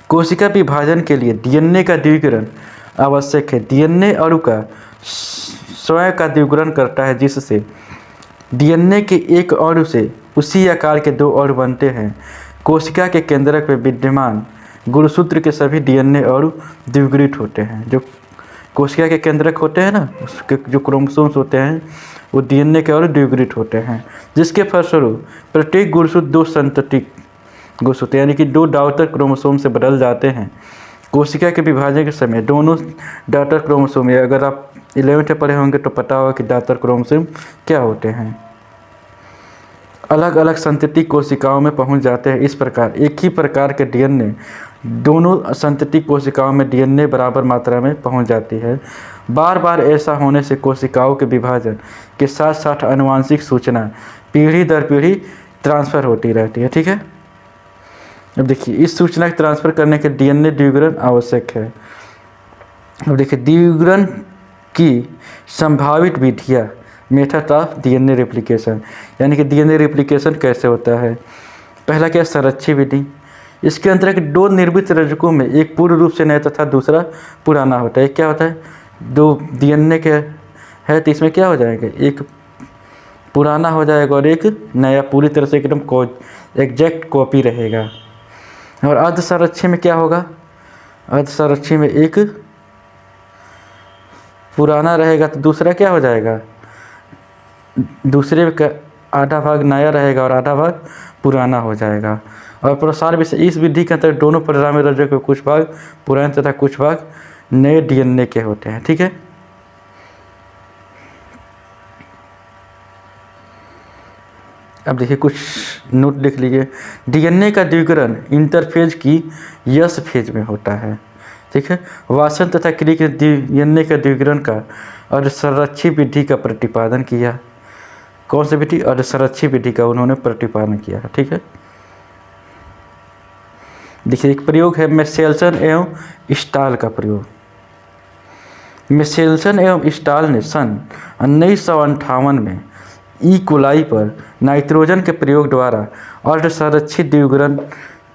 कोशिका विभाजन के लिए डीएनए का द्विगुणन आवश्यक है। डीएनए अणु का स्वयं का द्विगुणन करता है, जिससे डीएनए के एक अणु से उसी आकार के 2 अणु बनते हैं। कोशिका के केंद्रक में विद्यमान गुणसूत्र के सभी डीएनए अणु द्विगुणित होते हैं। जो कोशिका के केंद्रक होते हैं ना, उसके जो क्रोमोसोम्स होते हैं वो डीएनए के अणु द्विगुणित होते हैं, जिसके फलस्वरूप प्रत्येक गुणसूत्र 2 संततिक गुणसूत्र यानी कि 2 डॉटर क्रोमोसोम से बदल जाते हैं। कोशिका के विभाजन के समय दोनों डॉटर क्रोमोसोम, या अगर आप 11th में पढ़े होंगे तो पता होगा कि डॉटर क्रोमोसोम क्या होते हैं। अलग अलग संतति कोशिकाओं में पहुंच जाते हैं। इस प्रकार एक ही प्रकार के डीएनए दोनों संतति कोशिकाओं में डीएनए बराबर मात्रा में पहुंच जाती है। बार बार ऐसा होने से कोशिकाओं के विभाजन के साथ साथ आनुवंशिक सूचना पीढ़ी दर पीढ़ी ट्रांसफ़र होती रहती है। ठीक है, अब देखिए इस सूचना को ट्रांसफ़र करने के डीएनए द्विगुणन आवश्यक है। अब देखिए द्विगुणन की संभावित विधियाँ, मेथड ऑफ डीएनए रेप्लिकेशन, यानी कि डीएनए रेप्लिकेशन कैसे होता है। पहला क्या, संरक्षित विधि। इसके अंतर्गत दो निर्मित रज्जुकों में एक पूर्ण रूप से नया तथा दूसरा पुराना होता है। क्या होता है, दो डीएनए के है तो इसमें क्या हो जाएगा, एक पुराना हो जाएगा और एक नया, पूरी तरह से एकदम एग्जैक्ट कॉपी रहेगा। और अर्ध संरक्षित में क्या होगा, अर्ध संरक्षित में एक पुराना रहेगा तो दूसरा क्या हो जाएगा, दूसरे का आधा भाग नया रहेगा और आधा भाग पुराना हो जाएगा। और प्रसार विषय, इस विधि के अंतर्गत दोनों परिणामी रज्जु के कुछ भाग पुराने तथा कुछ भाग नए डीएनए के होते हैं। ठीक है, अब देखिए कुछ नोट लिख लीजिए। डीएनए का द्विगुणन इंटरफेज की यस फेज में होता है। ठीक है, वासन तथा क्री के डीएनए का द्विगुणन का और संरक्षित विधि का प्रतिपादन किया। कौन सी विधि, और संरक्षित विधि का उन्होंने प्रतिपादन किया। ठीक है, देखिए एक प्रयोग है मेसेल्सन एवं स्टाल का प्रयोग। मेसेल्सन एवं स्टाल ने सन 1958 में ई कोलाई पर नाइट्रोजन के प्रयोग द्वारा अर्ध संरक्षित द्विगुणन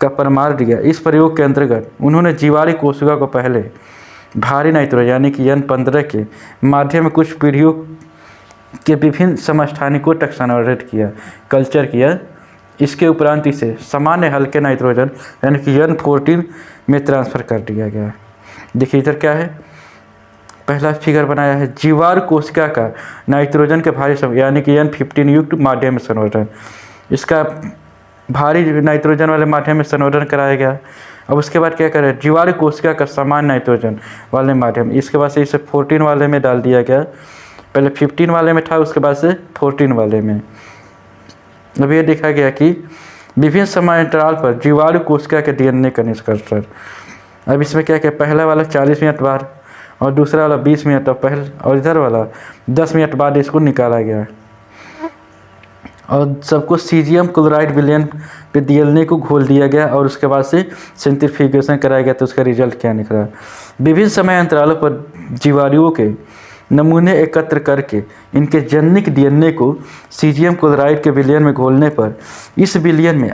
का प्रमाण दिया। इस प्रयोग के अंतर्गत उन्होंने जीवाणु कोशिका को पहले भारी नाइट्रोजन यानी कि N15 के माध्यम में कुछ पीढ़ियों के विभिन्न समस्थानिकों तक संवर्धित किया, कल्चर किया। इसके उपरांत इसे सामान्य हल्के नाइट्रोजन यानी कि N14 में ट्रांसफ़र कर दिया गया। देखिए इधर क्या है, पहला फिगर बनाया है जीवाणु कोशिका का नाइट्रोजन के भारी यानी कि N15 युक्त माध्यम में संवर्धन। इसका भारी नाइट्रोजन वाले माध्यम में संवर्धन कराया गया। अब उसके बाद क्या करें, जीवाणु कोशिका का समान नाइट्रोजन वाले माध्यम, इसके बाद से इसे 14 वाले में डाल दिया गया। पहले 15 वाले में था, उसके बाद से 14 वाले में। अब ये देखा गया कि विभिन्न समय अंतराल पर जीवाणु कोशिका के डीएनए का निष्कर्ष। अब इसमें क्या क्या, पहला वाला 40 मिनट बाद और दूसरा वाला 20 मिनट और इधर वाला 10 मिनट बाद इसको निकाला गया और सबको सीजियम क्लोराइड विलयन पे डीएनए को घोल दिया गया और उसके बाद से सेंट्रीफ्यूगेशन कराया गया तो उसका रिजल्ट क्या निकला। विभिन्न समय अंतरालों पर जीवाणुओं के नमूने एकत्र करके इनके जनिक डीएनए को सीजियम क्लोराइड के विलयन में घोलने पर इस विलयन में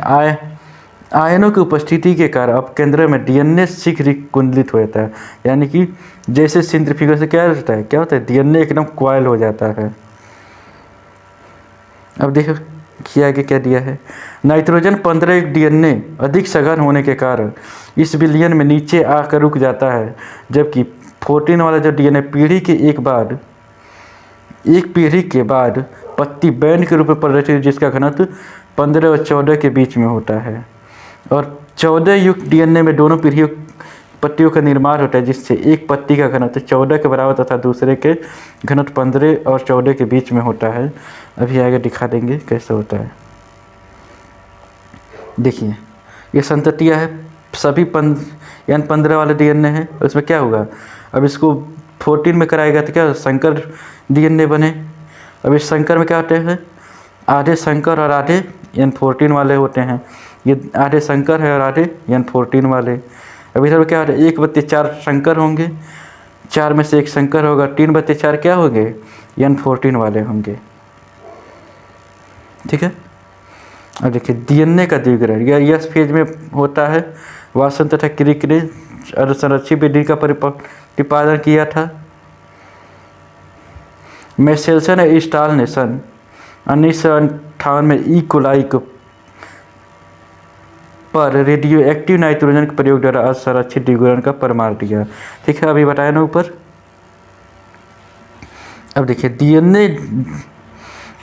आयनों की उपस्थिति के कारण अब केंद्र में डीएनए शीघ्र कुंडलित हो जाता है। यानी कि जैसे सेंट्रीफ्यूगेशन क्या होता है, डीएनए एकदम क्वाइल हो जाता है। अब देखो किया आगे क्या दिया है, नाइट्रोजन 15 एक डीएनए अधिक सघन होने के कारण इस विलयन में नीचे आकर रुक जाता है, जबकि 14 वाला जो डीएनए एक पीढ़ी के बाद पत्ती बैंड के रूप में प्रदर्शित है, जिसका घनत्व 15 और 14 के बीच में होता है। और 14 युक्त डीएनए में दोनों पत्तियों का निर्माण होता है, जिससे एक पत्ती का घनत्व 14 के बराबर तथा दूसरे के घनत्व 15 और 14 के बीच में होता है। अभी आगे दिखा देंगे कैसे होता है। देखिए ये संततियाँ है, सभी N15 वाले डीएनए हैं। उसमें क्या होगा, अब इसको 14 में कराएगा तो क्या संकर डीएनए बने। अब इस संकर में क्या होते हैं, आधे संकर और आधे N14 वाले होते हैं। ये आधे संकर है और आधे N14 वाले। अब इधर क्या होता है, 1/4 संकर होंगे, 4 में से 1 संकर होगा, 3/4 क्या होंगे, N14 वाले होंगे। ठीक है, अब देखिए डीएनए का द्विगुणन यस फेज में होता है। वासन तथा क्रिक ने संरक्षित विधि का प्रतिपादन किया था। मेसेल्सन और स्टाल ने सन 1958 में ई कोलाई पर रेडियो एक्टिव नाइट्रोजन के प्रयोग द्वारा असंरक्षित द्विगुणन का प्रमाण दिया। ठीक है, अभी बताया ना ऊपर। अब देखिए डीएनए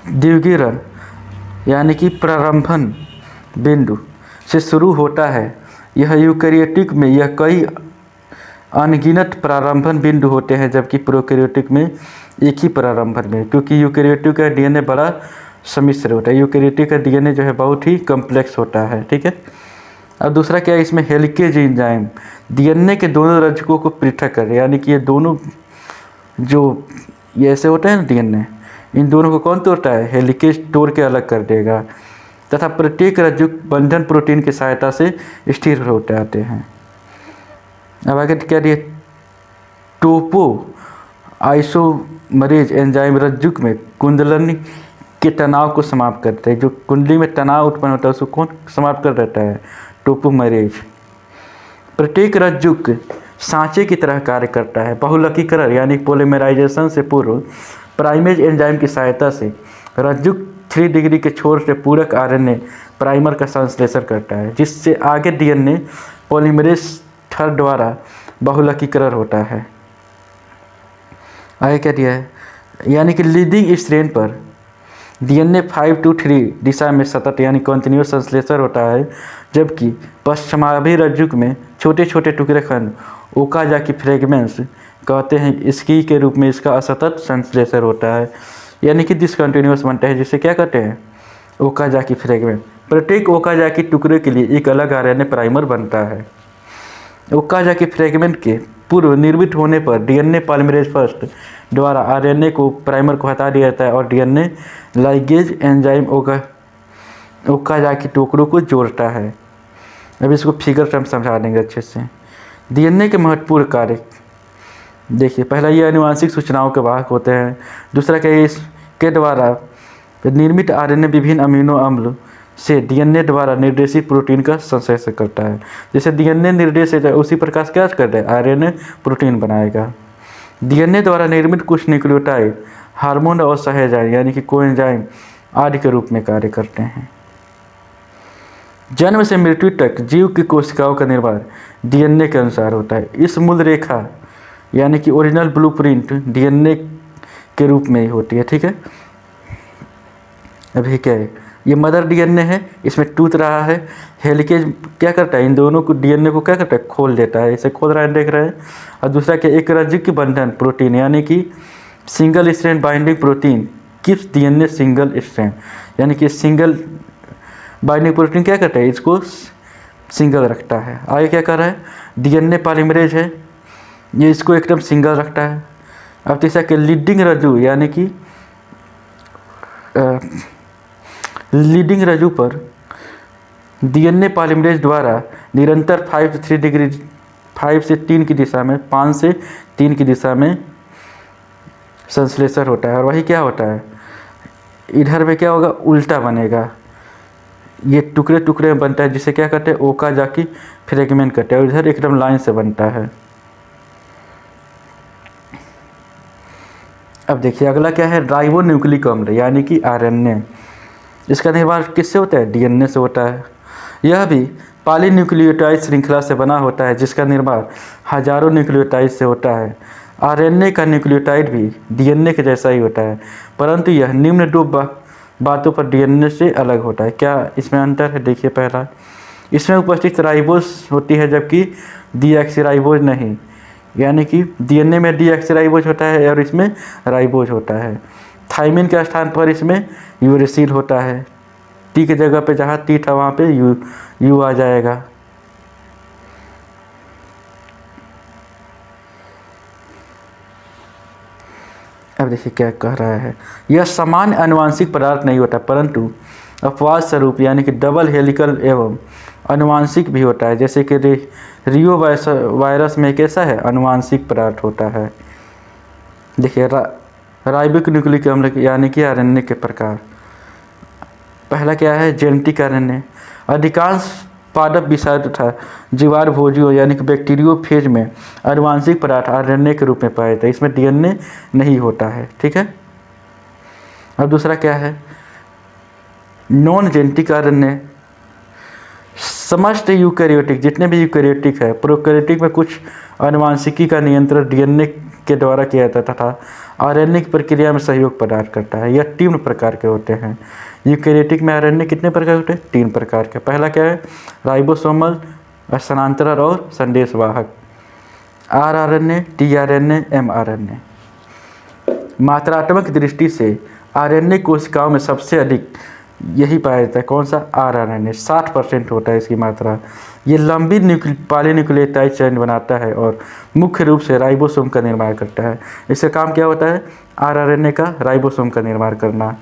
द्विगुणन यानी कि प्रारंभन बिंदु से शुरू होता है। यह यूकेरियोटिक में यह कई अनगिनत प्रारंभन बिंदु होते हैं, जबकि प्रोकैरियोटिक में एक ही प्रारंभन बिंदु, क्योंकि यूकेरियोटिक का डीएनए बड़ा सम्मिश्र होता है। यूकेरियोटिक का डीएनए जो है बहुत ही कम्प्लेक्स होता है, ठीक है। अब दूसरा क्या है, इसमें हेलिकेज एंजाइम डीएनए के दोनों रज्जुकों को पृथक कर, यानी कि ये दोनों जो ये ऐसे होते हैं ना डीएनए, इन दोनों को कौन तोड़ता है, हेलिकेज तोड़ के अलग कर देगा, तथा प्रत्येक रज्जुक बंधन प्रोटीन की सहायता से स्थिर होते आते हैं। अब आगे क्या दिए, टोपो आइसोमरेज एंजाइम रज्जुक में कुंडलनी के तनाव को समाप्त करते हैं। जो कुंडली में तनाव उत्पन्न होता है उसको कौन समाप्त कर देता है, टोपोमरेज। प्रत्येक रज्जुक सांचे की तरह कार्य करता है। बहुलकीकरण यानी पॉलीमराइजेशन से पूर्व प्राइमेज एंजाइम की सहायता से रज्जुक 3 डिग्री के छोर से पूरक आरएनए प्राइमर का संश्लेषण करता है, जिससे आगे डीएनए पॉलीमरेज थर द्वारा बहुलकीकरण होता है। आगे क्या दिया है, यानी कि लीडिंग स्ट्रैंड पर डीएनए 5 to 3 दिशा में सतत यानी कंटिन्यूस संश्लेषण होता है, जबकि पश्चिमाभी रज्जुक में छोटे छोटे टुकड़े खंड ओकाजाकी फ्रेगमेंट्स कहते हैं, इसकी के रूप में इसका असतत संश्लेषण होता है, यानी कि डिसकंटिन्यूस बनता है, जिसे क्या कहते हैं, ओकाजाकी फ्रेगमेंट। प्रत्येक ओकाजाकी टुकड़े के लिए एक अलग आरएनए प्राइमर बनता है। ओकाजाकी फ्रेगमेंट के पूर्व निर्मित होने पर डीएनए पॉलीमरेज फर्स्ट द्वारा आरएनए को प्राइमर को हटा दिया जाता है और डीएनए लाइगेज एंजाइम ओकाजाकी टुकड़ों को जोड़ता है। अब इसको फिगर से हम समझा देंगे अच्छे से। डीएनए के महत्वपूर्ण कार्य देखिए, पहला ये आनुवांशिक सूचनाओं के वाहक होते हैं। दूसरा क्या, इसके द्वारा निर्मित आरएनए विभिन्न अमीनो अम्ल से डीएनए द्वारा निर्देशित प्रोटीन का संश्लेषण करता है। जैसे डीएनए निर्देश है उसी प्रकार से क्या करता है, आरएनए प्रोटीन बनाएगा। डीएनए द्वारा निर्मित कुछ न्यूक्लियोटाइड हार्मोन और सहएंजाइम यानी कि कोएंजाइम आदि के रूप में कार्य करते हैं। जन्म से मृत्यु तक जीव की कोशिकाओं का निर्माण डीएनए के अनुसार होता है। इस मूल रेखा यानी कि ओरिजिनल ब्लूप्रिंट डीएनए के रूप में ही होती है, ठीक है। अभी क्या है, ये मदर डीएनए है, इसमें टूट रहा है, हेलिकेज क्या करता है, इन दोनों को डीएनए को क्या करता है, खोल देता है, इसे खोल रहा है, देख रहे हैं। और दूसरा क्या, एक रज्जुक की बंधन प्रोटीन यानी कि single strand binding protein keeps DNA single strand, यानी कि सिंगल बाइंडिंग प्रोटीन क्या करता है, इसको सिंगल रखता है। आगे क्या कर रहा है, डीएनए पॉलीमरेज है, ये इसको एकदम सिंगल रखता है। अब तीसरा के लीडिंग रज्जु यानी कि लीडिंग रज्जु पर डीएनए पॉलीमरेज द्वारा निरंतर 5 से 3 डिग्री 5 से 3 की दिशा में 5 से 3 की दिशा में संश्लेषण होता है। और वही क्या होता है, इधर में क्या होगा, उल्टा बनेगा, ये टुकड़े टुकड़े में बनता है, जिसे क्या कहते हैं, ओकाजाकी फ्रेगमेंट कहते हैं, और इधर एकदम लाइन से बनता है। अब देखिए अगला क्या है, राइबो न्यूक्लिक अम्ल यानी कि आरएनए। इसका निर्माण किससे होता है, डीएनए से होता है। यह भी पॉलीन्यूक्लियोटाइड श्रृंखला से बना होता है, जिसका निर्माण हजारों न्यूक्लियोटाइड से होता है। आरएनए का न्यूक्लियोटाइड भी डीएनए के जैसा ही होता है, परंतु यह निम्न 2 बातों पर डीएनए से अलग होता है। क्या इसमें अंतर है, देखिए पहला, इसमें उपस्थित राइबोज होती है जबकि डीऑक्सीराइबोज नहीं, यानी कि डीएनए में डीऑक्सीराइबोज होता है और इसमें राइबोज होता है। थाइमिन के स्थान पर इसमें यूरेसिल होता है, टी की जगह पे जहाँ टी था वहाँ पे यू आ जाएगा। अब देखिए क्या कह रहा है, यह सामान्य आनुवांशिक पदार्थ नहीं होता, परंतु अपवाद स्वरूप यानी कि डबल हेलिकल एवं आनुवांशिक भी होता है। जैसे कि रियो वायरस में कैसा है, आनुवांशिक पदार्थ होता है। देखिए राइबोक न्यूक्लिक अम्ल यानी कि आरएनए के प्रकार। पहला क्या है, जेनेटिक आरएनए। अधिकांश पादप विषाणु तथा जीवाणु भोजियों यानी कि बैक्टीरियोफेज में आनुवांशिक पदार्थ आरएनए के रूप में पाए जाते हैं, इसमें डीएनए नहीं होता है, ठीक है। और दूसरा क्या है, नॉन जेनेटिक आरएनए। समस्त यूकैरियोटिक जितने भी यूकैरियोटिक है, प्रोकैरियोटिक में कुछ आनुवांशिकी का नियंत्रण डीएनए के द्वारा किया जाता था, आरएनए की प्रक्रिया में सहयोग प्रदान करता है। यह 3 प्रकार के होते हैं। यूकैरियोटिक में आरएनए कितने प्रकार होते हैं, 3 प्रकार के। पहला क्या है, राइबोसोमल, स्थानांतरण और संदेशवाहक। RRNA, tRNA, mRNA. मात्रात्मक दृष्टि से आरएनए कोशिकाओं में सबसे अधिक यही पाया जाता है। कौन सा? आरआरएनए। 60% होता है इसकी मात्रा। ये लंबी पॉलीन्यूक्लियोटाइड चेन बनाता है और मुख्य रूप से राइबोसोम का निर्माण करता है। इसका काम क्या होता है? आरआरएनए का राइबोसोम का निर्माण करना।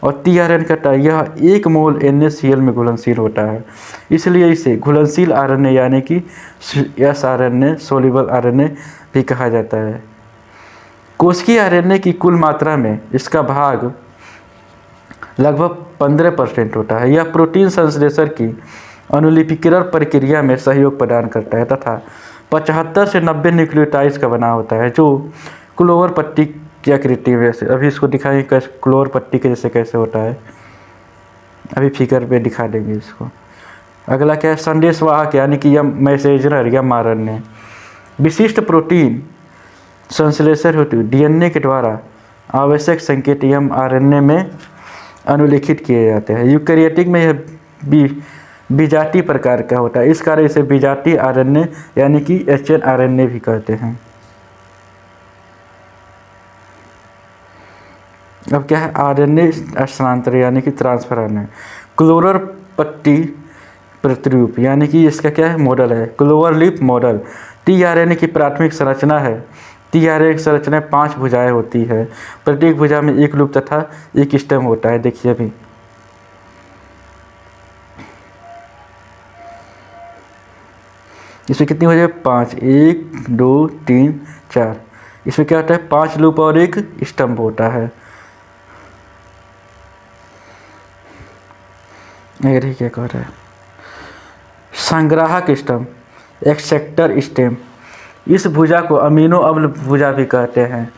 और टीआरएनए का यह 1 मोल NaCl में घुलनशील होता है, इसलिए इसे घुलनशील आरएनए यानी कि एसआरएनए, सोल्यूबल आरएनए भी कहा जाता है। कोशिकीय आरएनए की कुल मात्रा में इसका भाग लगभग 15% होता है। यह प्रोटीन संश्लेषण की अनुलिपिकरण प्रक्रिया में सहयोग प्रदान करता है तथा 75 से 90 न्यूक्लियोटाइड्स का बना होता है, जो क्लोवर पट्टी की आकृति में से। अभी इसको दिखाएंगे कैसे क्लोवर पट्टी के जैसे कैसे होता है, अभी फिगर पे दिखा देंगे इसको। अगला क्या है? संदेशवाहक यानी कि यह मैसेजर या आरएनए। विशिष्ट प्रोटीन संश्लेषण हेतु डीएनए के द्वारा आवश्यक संकेत mRNA में अनुलेखित किए जाते हैं। यूकेरियोटिक में यह विजातीय प्रकार का होता है, इस कारण इसे विजातीय आरएनए यानी कि hnRNA भी कहते हैं। अब क्या है? आरएनए स्थानांतरण यानी कि ट्रांसफर आरएनए। क्लोवर पट्टी प्रतिरूप यानी कि इसका क्या है? मॉडल है क्लोवर लीफ मॉडल। टीआरएनए की प्राथमिक संरचना है। टीआरएनए की संरचना 5 भुजाएं होती है। प्रत्येक भुजा में एक लूप तथा एक स्टेम होता है। देखिए अभी इसमें कितनी भुजाएं? 5, 1 2 3 4। इसमें क्या होता है? 5 लूप और एक स्टम्प होता है। अगर क्या कह रहा है? संग्राहक स्टेम, एक्सेप्टर स्टेम। इस भुजा को अमीनो अम्ल भुजा भी कहते हैं।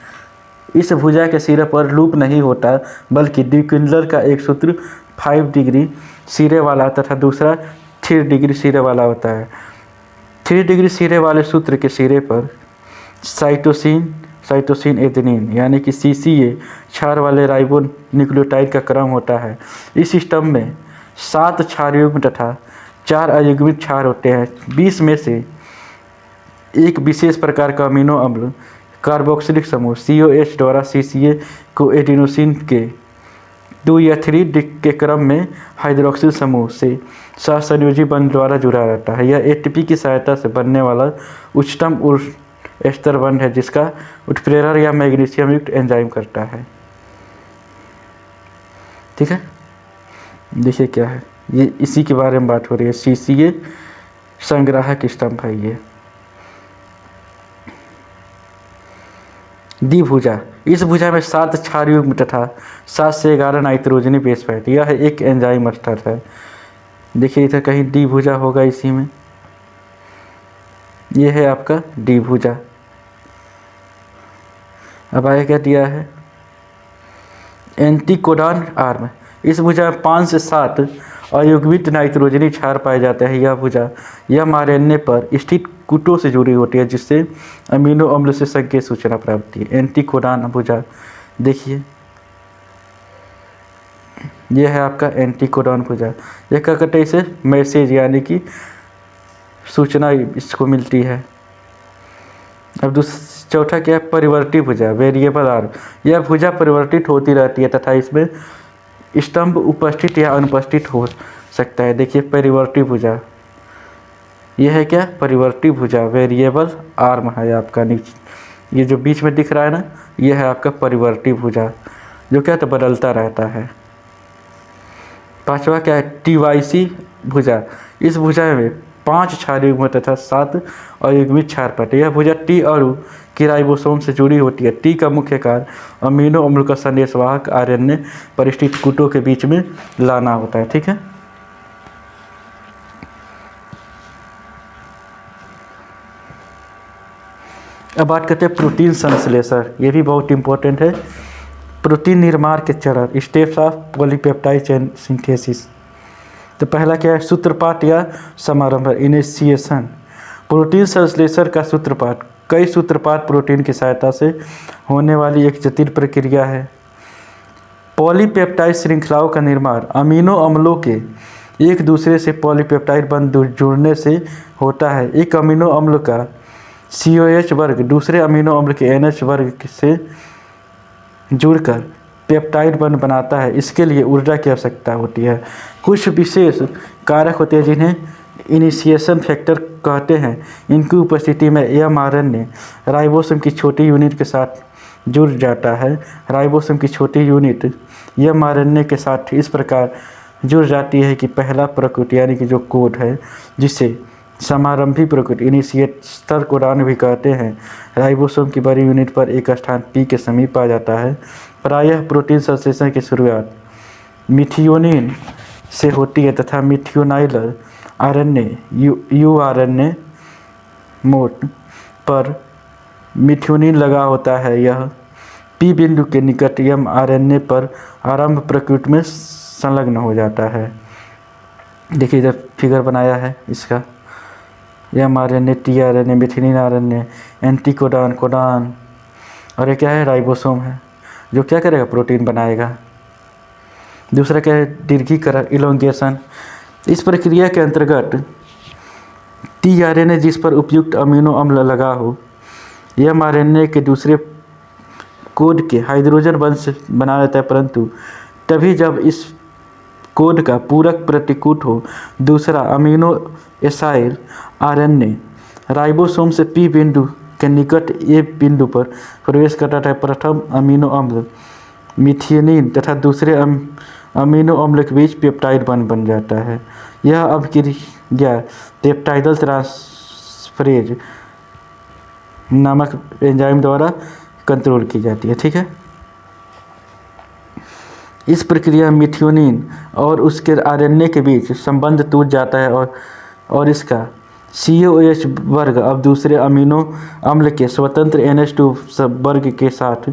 इस भुजा के सिरे पर लूप नहीं होता, बल्कि ड्यूक्विलर का एक सूत्र 5 डिग्री सिरे वाला तथा दूसरा 3 डिग्री सिरे वाला होता है। 3 डिग्री सिरे वाले सूत्र के सिरे पर साइटोसिन एडेनिन यानी कि CCA क्षार वाले राइबो न्यूक्लियोटाइड का क्रम होता है। इस सिस्टम में 7 क्षार युग्म तथा 4 अयुग्मित क्षार होते हैं। 20 में से एक विशेष प्रकार का अमीनो अम्ल कार्बोक्सिलिक समूह COH द्वारा CCA को एडिनोसिन के 2 या 3 के क्रम में हाइड्रोक्सिल समूह से सहसंयोजी बंध द्वारा जुड़ा रहता है। यह ATP की सहायता से बनने वाला उच्चतम एस्टर बंध है, जिसका उत्प्रेरक या मैग्नीशियम युक्त एंजाइम करता है। ठीक है, देखिए क्या है, ये इसी के बारे में बात हो रही है। CCA संग्राहक स्तंभ है ये। द्विभुजा, इस भुजा में 7 क्षार युग्म तथा 7 से 11 नाइट्रोजनी बेस पैट। यह एक एंजाइम स्तर है। देखिए इधर कहीं द्विभुजा होगा इसी में। यह है आपका द्विभुजा। अब आगे क्या दिया है? Anticodon arm. इस भुजा में 5 से 7 अयुग्मित नाइट्रोजनी क्षार पाए जाते हैं। यह भुजा mRNA पर स्थित कूटों से जुड़ी होती है, जिससे अमीनो अम्ल से संकेत सूचना प्राप्त होती है। एंटीकोडॉन भुजा देखिए, यह है आपका एंटीकोडॉन भुजा। यह क्या करते हैं? इसे मैसेज यानी कि सूचना इसको मिलती है। अब चौथा क्या है? परिवर्ती भुजा, वेरिएबल आर्म। यह भुजा परिवर्तित होती रहती है तथा इसमें स्तंभ उपस्थित या अनुपस्थित हो सकता है। देखिए परिवर्ती भुजा, यह है क्या? परिवर्ती भुजा, वेरिएबल आर्म है आपका। नीचे ये जो बीच में दिख रहा है ना, यह है आपका परिवर्ती भुजा, जो क्या तो बदलता रहता है। पांचवा क्या है? TYC भुजा। इस भुजा में 5 क्षार युग्म तथा 7 अयुग्मित क्षार पाते। यह भुजा T अणु की राइबोसोम से जुड़ी होती है। T का मुख्य कार्य अमीनो अम्ल का संदेशवाहक RNA परिस्थित कूटों के बीच में लाना होता है। ठीक है, अब बात करते हैं प्रोटीन संश्लेषण। ये भी बहुत इंपॉर्टेंट है। प्रोटीन निर्माण के चरण, steps of polypeptide chain synthesis. तो पहला क्या है? सूत्रपात या समारंभ, इनिशिएशन। प्रोटीन संश्लेषण का सूत्रपात कई सूत्रपात प्रोटीन की सहायता से होने वाली एक जटिल प्रक्रिया है। पॉलीपेप्टाइड श्रृंखलाओं का निर्माण अमीनो अम्लों के एक दूसरे से पॉलीपेप्टाइड बंध जुड़ने से होता है। एक अमीनो अम्ल का COH वर्ग दूसरे अमीनो अम्ल के NH वर्ग से जुड़कर पेप्टाइड बॉन्ड बनाता है। इसके लिए ऊर्जा की आवश्यकता होती है। कुछ विशेष कारक होते हैं जिन्हें इनिशिएशन फैक्टर कहते हैं। इनकी उपस्थिति में mRNA राइबोसोम की छोटी यूनिट के साथ जुड़ जाता है। राइबोसोम की छोटी यूनिट mRNA के साथ इस प्रकार जुड़ जाती है कि पहला प्रकृत यानी कि जो कोड है, जिसे समारंभी प्रकृत इनिशिएटर कोडान भी कहते हैं, राइबोसोम की बड़ी यूनिट पर एक स्थान P के समीप आ जाता है। प्रायः प्रोटीन संश्लेषण की शुरुआत मिथियोनिन से होती है तथा मिथियोनाइल RNA यूआरएनए मोड पर मिथियोनिन लगा होता है। यह P बिंदु के निकट mRNA पर आरंभ प्रकृति में संलग्न हो जाता है। देखिए इधर फिगर बनाया है इसका, mRNA, tRNA, methionine RNA, anticodon, codon, और ये क्या है, राइबोसोम है जो क्या करेगा, प्रोटीन बनाएगा। दूसरा क्या है, दीर्घीकरण, इलोंगेशन। इस प्रक्रिया के अंतर्गत tRNA जिस पर उपयुक्त अमीनो अम्ल लगा हो mRNA के दूसरे कोड के हाइड्रोजन वंश बना लेता है, परंतु तभी जब इस कोड का पूरक प्रतिकूट हो दूसरा अमीनो एसाइल RNA राइबोसोम से P बिंदु के निकट A बिंदु पर प्रवेश करता है। प्रथम अमीनो अम्ल मिथियोनिन तथा दूसरे अमीनो अम्ल के बीच पेप्टाइड बॉन्ड बन जाता है। यह अभिक्रिया पेप्टाइडल ट्रांसफरेज नामक एंजाइम द्वारा कंट्रोल की जाती है। ठीक है, इस प्रक्रिया में मिथियोनिन और उसके RNA के बीच संबंध टूट जाता है और इसका COH वर्ग अब दूसरे अमीनो अम्ल के स्वतंत्र NH2 वर्ग के साथ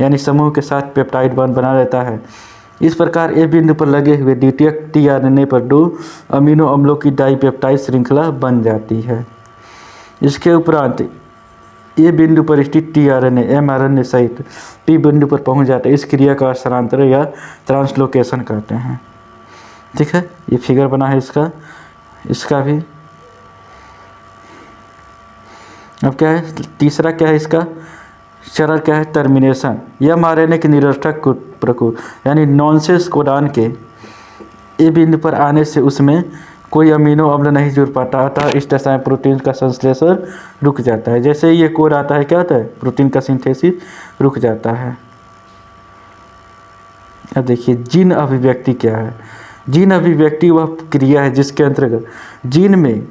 यानी समूह के साथ पेप्टाइड बॉन्ड बना लेता है। इस प्रकार A बिंदु पर लगे हुए द्वितीयक tRNA पर दो अमीनो अम्लों की डाइपेप्टाइड श्रृंखला बन जाती है। इसके उपरांत A बिंदु पर स्थित tRNA mRNA सहित P बिंदु पर पहुंच जाता है। इस क्रिया का स्थानांतरण या ट्रांसलोकेशन कहते हैं। ठीक है, ये फिगर बना है इसका भी। अब क्या है, तीसरा क्या है, इसका चरण क्या है, टर्मिनेशन। mRNA के निरर्थक प्रकोप यानी नॉनसेंस कोडान के A बिंदु पर आने से उसमें कोई अमीनो अम्ल नहीं जुड़ पाता, अतः इस दशा में प्रोटीन का संश्लेषण रुक जाता है। जैसे ही ये कोड आता है क्या होता है, प्रोटीन का सिंथेसिस रुक जाता है। अब देखिए जीन अभिव्यक्ति क्या है। जीन अभिव्यक्ति वह क्रिया है जिसके अंतर्गत जीन में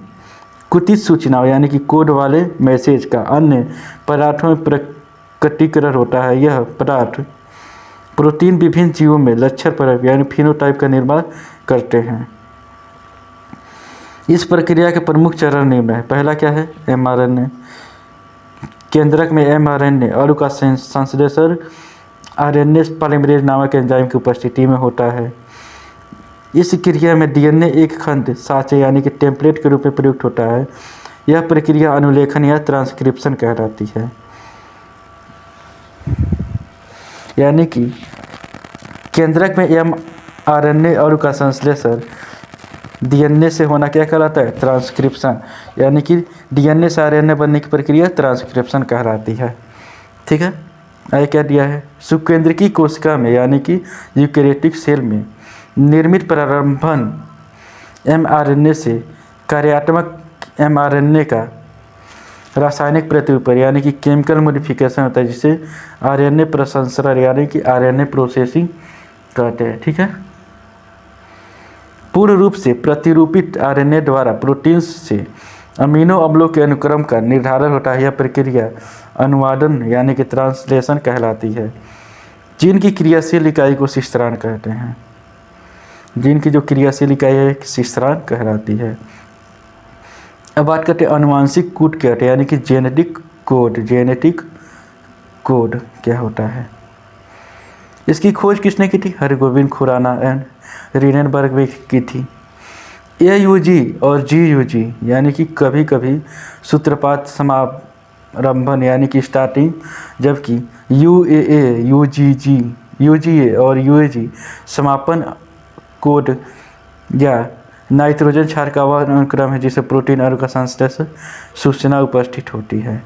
कुतित सूचनाओं यानी कि कोड वाले मैसेज का अन्य पदार्थों में प्रकटीकरण होता है। यह पदार्थ प्रोटीन विभिन्न जीवों में लक्षण परक यानी फिनोटाइप का निर्माण करते हैं। इस प्रक्रिया के प्रमुख चरण निम्न है। पहला क्या है, mRNA केंद्रक में mRNA अणु का संश्लेषण RNA पॉलीमरेज नामक एंजाइम की उपस्थिति में होता है। इस क्रिया में DNA एक खंड साँचे यानी कि टेम्पलेट के रूप में प्रयुक्त होता है। यह प्रक्रिया अनुलेखन या ट्रांसक्रिप्शन कहलाती है। यानी कि केंद्रक में mRNA अणु का संश्लेषण DNA से होना क्या कहलाता है, ट्रांसक्रिप्शन। यानी कि DNA से RNA बनने की प्रक्रिया ट्रांसक्रिप्शन कहलाती है। ठीक है, आगे क्या दिया है, सुकेंद्रकी कोशिका में यानी कि यूकेरियोटिक सेल में निर्मित प्रारंभन mRNA से कार्यात्मक mRNA का रासायनिक प्रतिरूपण यानी कि केमिकल मॉडिफिकेशन होता है, जिसे RNA प्रसंस्करण यानी कि RNA प्रोसेसिंग कहते हैं। ठीक है, पूर्ण रूप से प्रतिरूपित RNA द्वारा प्रोटीन से अमीनो अम्लों के अनुक्रम का निर्धारण होता है। यह प्रक्रिया अनुवादन यानी कि ट्रांसलेशन कहलाती है। जीन की क्रियाशील इकाई को शिस्त्रान कहते हैं। जीन की जो क्रियाशील इकाई है शिस्त्रान कहलाती है। अब बात करते हैं अनुवांशिक कोड क्या होता है, यानी कि जेनेटिक कोड। जेनेटिक कोड क्या होता है, इसकी खोज किसने की थी, हरगोविंद खुराना एंड रीनेनबर्ग भी की थी। AUG और GUG यानी कि कभी कभी सूत्रपात समारंभन यानी कि स्टार्टिंग, जबकि UAA, UGA और UAG समापन कोड या नाइट्रोजन क्षार का वह अनुक्रम है जिसे प्रोटीन अणु का संश्लेषण सूचना उपस्थित होती है।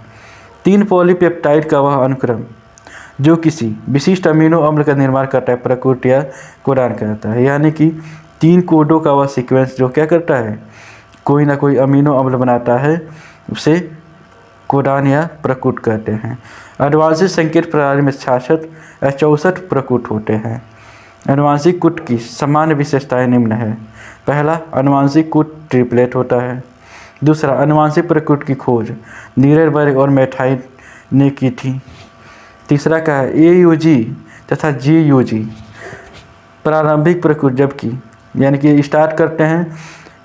3 पॉलीपेप्टाइड का वह अनुक्रम जो किसी विशिष्ट अमीनो अम्ल का निर्माण करता है प्रकोड या कोडान कहलाता है। यानी कि 3 कोडों का वह सीक्वेंस जो क्या करता है, कोई ना कोई अमीनो अम्ल बनाता है, उसे कोडान या प्रकोड कहते हैं। अनुवांशिक संकेत प्रणाली में 66 या 64 प्रकोड होते हैं। अनुवांशिक कूट की सामान्य विशेषताएं निम्न है। पहला, अनुवांशिक कूट ट्रिपलेट होता है। दूसरा, अनुवांशिक प्रकोड की खोज नीरेनबर्ग और मैथाई ने की थी। तीसरा क्या है, AUG तथा GUG प्रारंभिक प्रकोड, जबकि यानी कि स्टार्ट करते हैं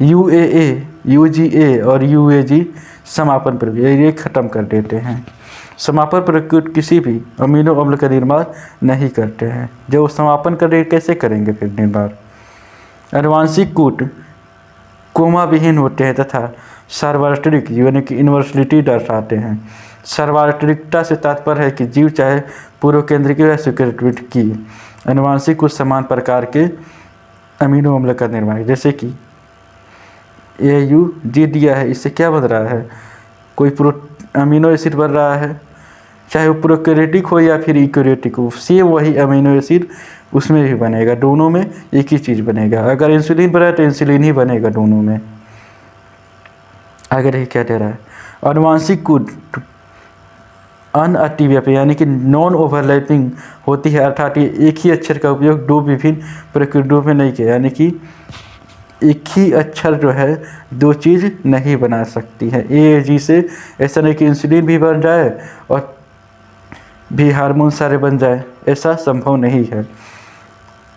UAA, UGA और UAG समापन प्रक्रिया, ये ख़त्म कर देते हैं। समापन प्रकोड किसी भी अमीनो अम्ल का निर्माण नहीं करते हैं। जब वो समापन करें कैसे करेंगे फिर निर्माण। अनुवांशिक कूट कोमा विहीन होते हैं तथा सार्वत्रिक यानी कि यूनिवर्सलिटी दर्शाते हैं। सार्वत्रिकता से तात्पर्य है कि जीव चाहे पूर्व केंद्रिक या स्वीकृत की अनुवांशिक कुछ समान प्रकार के अमीनो अम्ल का निर्माण, जैसे कि AUG दिया है, इससे क्या बन रहा है, कोई अमीनो एसिड बन रहा है, चाहे वो प्रोकैरियोटिक हो या फिर यूकैरियोटिक हो, सेम वही अमीनो एसिड उसमें भी बनेगा, दोनों में एक ही चीज़ बनेगा। अगर इंसुलिन बना तो इंसुलिन ही बनेगा दोनों में। अगर ये क्या दे रहा है, अनुवांशिक कूट अनअतिव्यापी यानी कि नॉन ओवरलैपिंग होती है, अर्थात ये एक ही अक्षर का उपयोग 2 विभिन्न प्रक्रियाओं में नहीं किया, यानी कि एक ही अक्षर जो है 2 चीज़ नहीं बना सकती है। AAG से ऐसा नहीं कि इंसुलिन भी बन जाए और भी हार्मोन सारे बन जाए, ऐसा संभव नहीं है।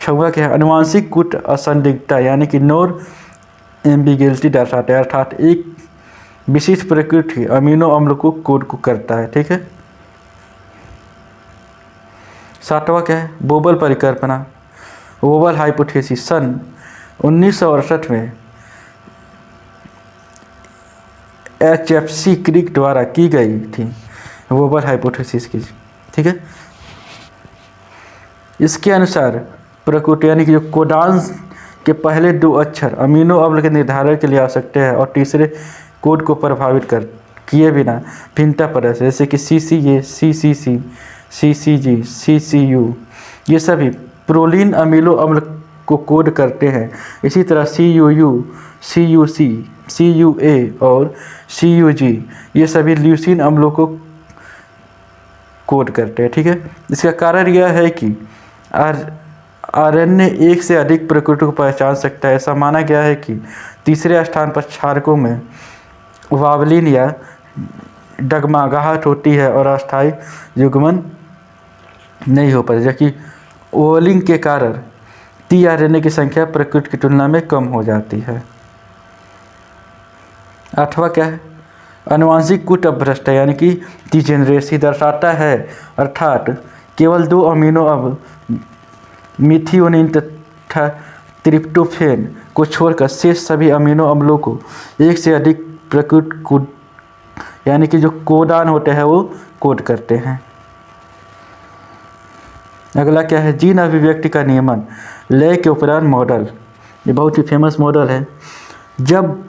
छठवां क्या है, अनुवांशिक कूट असंदिग्धता यानी कि नॉन एम्बिगुइटी दर्शाता है, अर्थात एक विशिष्ट प्रकृति अमीनो अम्ल को कोड को करता है। ठीक है। 7वां क्या है, बोबल परिकल्पना, बोबल हाइपोथेसिस सन 1968 में HFC क्रिक द्वारा की गई थी बोबल हाइपोथेसिस की। ठीक है। इसके अनुसार प्रकोड यानी कि जो कोडान के पहले 2 अक्षर अमीनो अम्ल के निर्धारण के लिए आ सकते हैं और तीसरे कोड को प्रभावित किए बिना भिन्नता प्रदर्शित, जैसे कि CCA, CCC, CCG, CCU, ये सभी प्रोलीन अमीनो अम्ल को कोड करते हैं। इसी तरह CUU, CUC, CUA और CUG ये सभी ल्यूसीन अम्लों को कोड करते हैं। ठीक है। इसका कारण यह है कि RNA एक से अधिक प्रकृति को पहचान सकता है। ऐसा माना गया है कि तीसरे स्थान पर क्षारकों में वावलिन या डगमगाहट होती है और अस्थायी युग्मन नहीं हो पाता, जबकि ओवलिंग के कारण tRNA की संख्या प्रकृति की तुलना में कम हो जाती है। 8वां क्या है, अनुवांशिक कूट अपभ्रष्ट यानी कि डिजेनरेसी दर्शाता है, अर्थात केवल 2 अमीनो अम्ल मिथियोनिन तथा ट्रिप्टोफैन को छोड़कर शेष सभी अमीनो अम्लों को एक से अधिक प्रकृति कोड यानी कि जो कोडान होते हैं वो कोड करते हैं। अगला क्या है, जीन अभिव्यक्ति का नियमन, ले के उपरांत मॉडल, ये बहुत ही फेमस मॉडल है। जब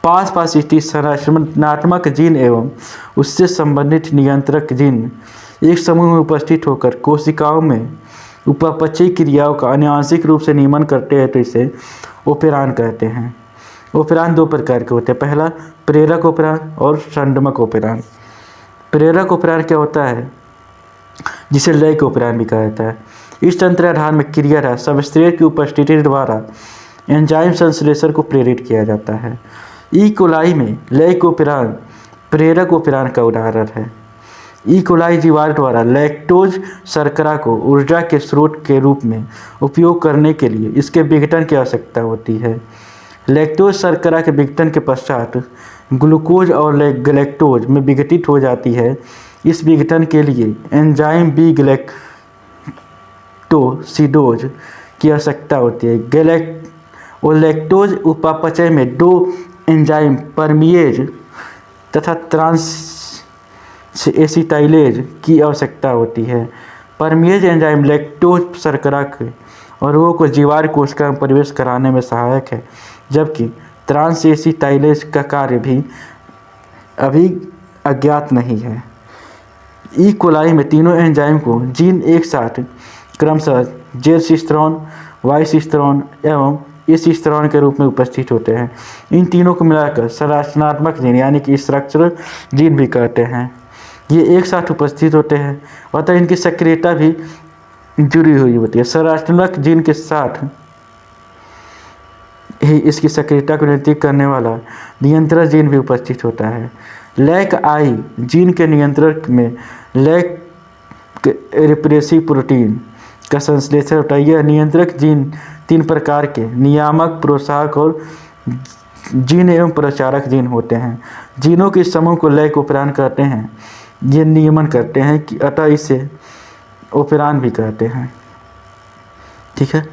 पास स्थित संरचनात्मक जीन एवं उससे संबंधित नियंत्रक जीन एक समूह में उपस्थित होकर कोशिकाओं में उपापचयी क्रियाओं का आनुवंशिक रूप से नियमन करते हैं तो इसे ओपेरान कहते हैं। ओपेरान 2 प्रकार के होते हैं, पहला प्रेरक ओपेरान और संडमक ओपेरान। प्रेरक ओपेरान क्या होता है, जिसे लय ओपेरान भी कहा जाता है। इस तंत्र आधार में क्रियाधार सबस्ट्रेट की उपस्थिति द्वारा एंजाइम संश्लेषण को प्रेरित किया जाता है। ई कोलाई में लय ओपेरान प्रेरक ओपेरान का उदाहरण है। ई कोलाई जीवाणु द्वारा लैक्टोज शर्करा को ऊर्जा के स्रोत के रूप में उपयोग करने के लिए इसके विघटन की आवश्यकता होती है। लैक्टोज शर्करा के विघटन के पश्चात ग्लूकोज और गैलेक्टोज में विघटित हो जाती है। इस विघटन के लिए एंजाइम बी गैलेक्टोसिडोज की आवश्यकता होती है। लैक्टोज उपापचय में 2 एंजाइम परमिएज तथा ट्रांसएसिटाइलेज की आवश्यकता होती है। परमिएज एंजाइम लैक्टोज शर्करा के अणुओं को जीवाणु कोशिका में प्रवेश कराने में सहायक है, जबकि ट्रांसएसिटाइलेज का कार्य भी अभी अज्ञात नहीं है। ई कोलाई में तीनों एंजाइम को जीन एक साथ क्रमशः जेल सिस्टेरॉन, वाई सिस्टेरॉन एवं इस सिस्टेरॉन के रूप में उपस्थित होते हैं। इन तीनों को मिलाकर संरचनात्मक जीन यानी कि स्ट्रक्चरल जीन भी कहते हैं। ये एक साथ उपस्थित होते हैं, अतः इनकी सक्रियता भी जुड़ी हुई होती है। संरचनात्मक जीन के साथ ही इसकी सक्रियता को नियंत्रित करने वाला नियंत्रण जीन भी उपस्थित होता है। लैक आई जीन के नियंत्रण में लैक रिप्रेसिव प्रोटीन का संश्लेषण होता है। यह नियंत्रक जीन 3 प्रकार के नियामक, प्रोत्साहक और जीन एवं प्रचारक जीन होते हैं। जीनों के समूह को लय ऑपरेरन कहते हैं। ये नियमन करते हैं कि अतः इसे ऑपरेरन भी कहते हैं। ठीक है,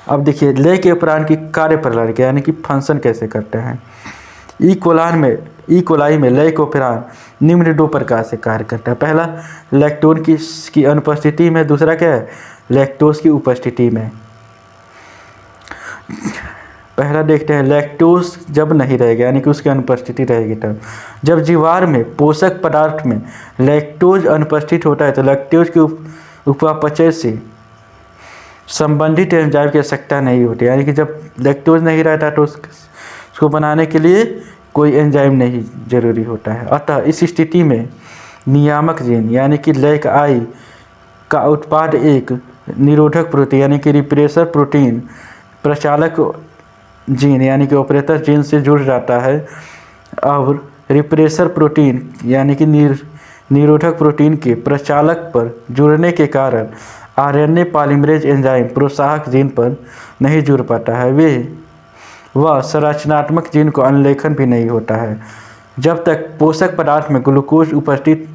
अब देखिए लय के ऑपरेरन की कार्य प्रणाली यानी कि फंक्शन कैसे करते हैं। ई कोलाई में लय के ऑपरेरन निम्न 2 प्रकार से कार्य करता है। पहला लैक्टोन की अनुपस्थिति में, दूसरा क्या है लैक्टोज की उपस्थिति में। पहला देखते हैं लैक्टोज जब नहीं रहेगा यानी कि उसकी अनुपस्थिति रहेगी तब। जब जीवार में पोषक पदार्थ में लैक्टोज अनुपस्थित होता है तो लैक्टोज के उपापचय से संबंधित एंजाइम की आवश्यकता नहीं होती, यानी कि जब लैक्टोज नहीं रहता तो उसको बनाने के लिए कोई एंजाइम नहीं जरूरी होता है। अतः इस स्थिति में नियामक जीन यानी कि लैक आई का उत्पाद एक निरोधक प्रोटीन यानी कि रिप्रेसर प्रोटीन प्रचालक जीन यानी कि ऑपरेटर जीन से जुड़ जाता है और रिप्रेसर प्रोटीन यानी कि निरोधक प्रोटीन के प्रचालक पर जुड़ने के कारण आरएनए पॉलीमरेज एंजाइम प्रोत्साहक जीन पर नहीं जुड़ पाता है। वह संरचनात्मक जीन को अनुलेखन भी नहीं होता है। जब तक पोषक पदार्थ में ग्लूकोज उपस्थित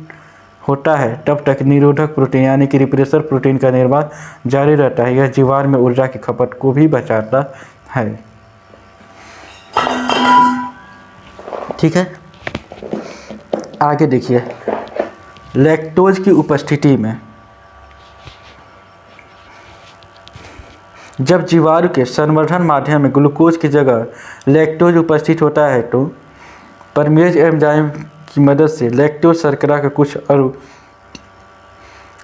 होता है तब तक निरोधक प्रोटीन यानी कि रिप्रेसर प्रोटीन का निर्माण जारी रहता है। यह जीवार में ऊर्जा की खपत को भी बचाता है। ठीक है, आगे देखिए लैक्टोज की उपस्थिति में जब जीवाणु के संवर्धन माध्यम में ग्लूकोज की जगह लैक्टोज उपस्थित होता है तो परमेज एंजाइम की मदद से लैक्टोज शर्करा के कुछ अणु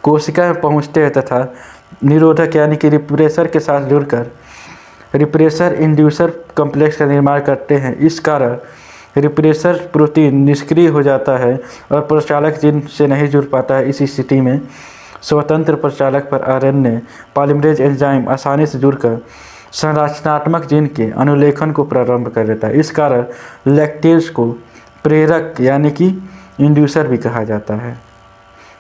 कोशिका में पहुंचते हैं तथा निरोधक यानी कि रिप्रेसर के साथ जुड़कर रिप्रेसर इंड्यूसर कॉम्प्लेक्स का निर्माण करते हैं। इस कारण रिप्रेसर प्रोटीन निष्क्रिय हो जाता है और प्रचालक जीन से नहीं जुड़ पाता है। इस स्थिति में स्वतंत्र प्रचालक पर आरएनए पॉलीमरेज एंजाइम आसानी से जुड़कर संरचनात्मक जीन के अनुलेखन को प्रारंभ कर देता है। इस कारण लैक्टेज को प्रेरक यानी कि इंड्यूसर भी कहा जाता है।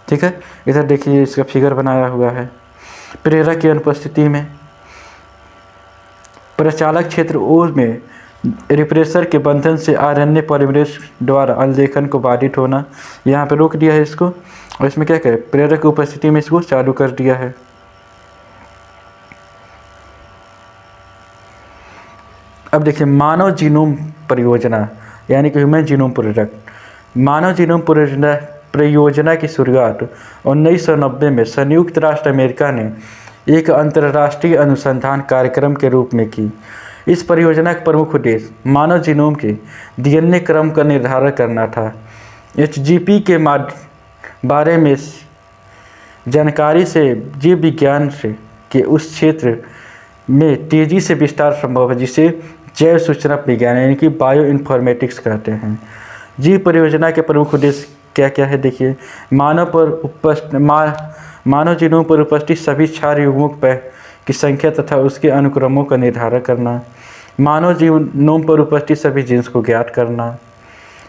ठीक है, इधर देखिए इसका फिगर बनाया हुआ है। प्रेरक की अनुपस्थिति में प्रचालक क्षेत्र ओ में रिप्रेसर के बंधन से आरएनए पॉलीमरेज द्वारा अनुलेखन को बाधित होना, यहाँ पे रोक दिया है इसको, और इसमें क्या करें प्रेरक की उपस्थिति में इसको चालू कर दिया है। अब देखिए मानव जीनोम परियोजना यानी कि ह्यूमन जीनोम प्रोजेक्ट। मानव जीनोम परियोजना की शुरुआत 1990 में संयुक्त राष्ट्र अमेरिका ने एक अंतर्राष्ट्रीय अनुसंधान कार्यक्रम के रूप में की। इस परियोजना का प्रमुख उद्देश्य मानव जीनोम के डीएनए क्रम का निर्धारण करना था। एचजीपी के बारे में जानकारी से जीव विज्ञान से के उस क्षेत्र में तेजी से विस्तार संभव है जिसे जैव सूचना विज्ञान यानी कि बायो इन्फॉर्मेटिक्स कहते हैं। जीव परियोजना के प्रमुख उद्देश्य क्या क्या है देखिए, मानव जीनोम पर उपस्थित सभी क्षार युग्मों की संख्या तथा उसके अनुक्रमों का निर्धारण करना, मानव जीनोम पर उपस्थित सभी जीन्स को ज्ञात करना,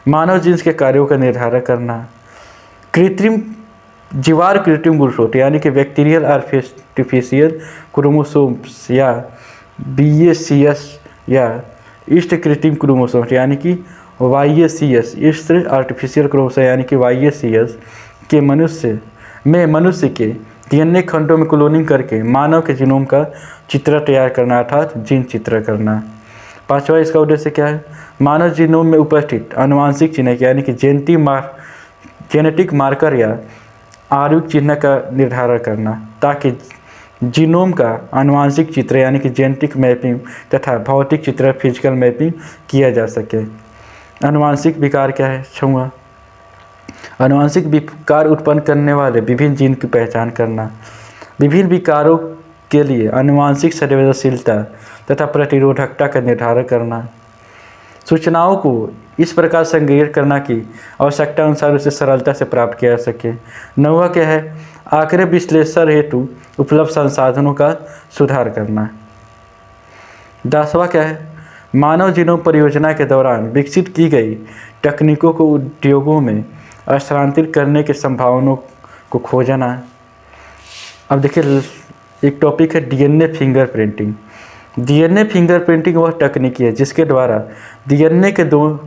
मानव जीन्स के कार्यों का निर्धारण करना, कृत्रिम गुणसूत्र यानी कि बैक्टीरियल आर्टिफिशियल क्रोमोसोम्स या BACS या ईस्ट कृत्रिम क्रोमोसोम्स यानी कि YACS ईस्ट आर्टिफिशियल क्रोमोसोम यानी कि YACS के मनुष्य के डीएनए खंडों में क्लोनिंग करके मानव के जीनोम का चित्र तैयार करना अर्थात जीन चित्र करना। पांचवा इसका उद्देश्य क्या है, मानव जीनोम में उपस्थित आनुवांशिक चिन्ह यानी कि जेनेटिक मार्कर या आणविक चिन्ह का निर्धारण करना ताकि जीनोम का आनुवांशिक चित्र यानी कि जेनेटिक मैपिंग तथा भौतिक चित्र फिजिकल मैपिंग किया जा सके। आनुवांशिक विकार क्या है छूँगा। आनुवंशिक विकार उत्पन्न करने वाले विभिन्न जीन की पहचान करना, विभिन्न विकारों के लिए आनुवंशिक संवेदनशीलता तथा प्रतिरोधकता का निर्धारण करना, सूचनाओं को इस प्रकार संग्रहित करना कि आवश्यकता अनुसार उसे सरलता से प्राप्त किया जा सके। 9वां क्या है, आंकड़े विश्लेषण हेतु उपलब्ध संसाधनों का सुधार करना। 10वां क्या है, मानव जीनोम परियोजना के दौरान विकसित की गई तकनीकों को उद्योगों में स्थानांतरित करने की संभावनाओं को खोजना। अब देखिए एक टॉपिक है डीएनए फिंगरप्रिंटिंग। डीएनए फिंगरप्रिंटिंग वह तकनीकी है जिसके द्वारा डीएनए के 2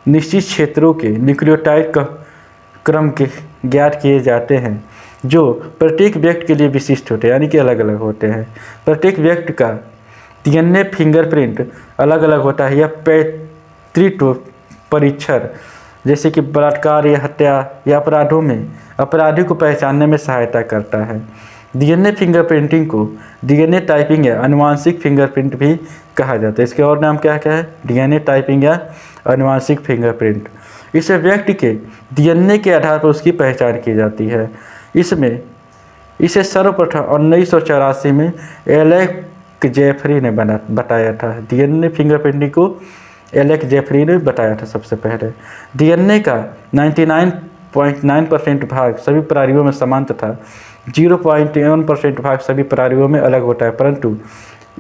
निश्चित क्षेत्रों के न्यूक्लियोटाइड का क्रम के ज्ञात किए जाते हैं जो प्रत्येक व्यक्ति के लिए विशिष्ट होते हैं, यानी कि अलग अलग होते हैं। प्रत्येक व्यक्ति का डीएनए फिंगरप्रिंट अलग अलग होता है। यह पैतृत्व परीक्षण जैसे कि बलात्कार या हत्या या अपराधों में अपराधी को पहचानने में सहायता करता है। डीएनए फिंगरप्रिंटिंग को डीएनए टाइपिंग या आनुवंशिक फिंगरप्रिंट भी कहा जाता है। इसके और नाम क्या क्या है, डीएनए टाइपिंग या आनुवंशिक फिंगरप्रिंट। इसे व्यक्ति के डीएनए के आधार पर उसकी पहचान की जाती है। इसे सर्वप्रथम 1984 में एलेक जेफरी ने बताया था। डीएनए फिंगरप्रिंटिंग को एलेक जेफरी ने बताया था सबसे पहले। डीएनए का 99.9% भाग सभी प्राणियों में समान तथा 0.1% भाग सभी प्राणियों में अलग होता है, परंतु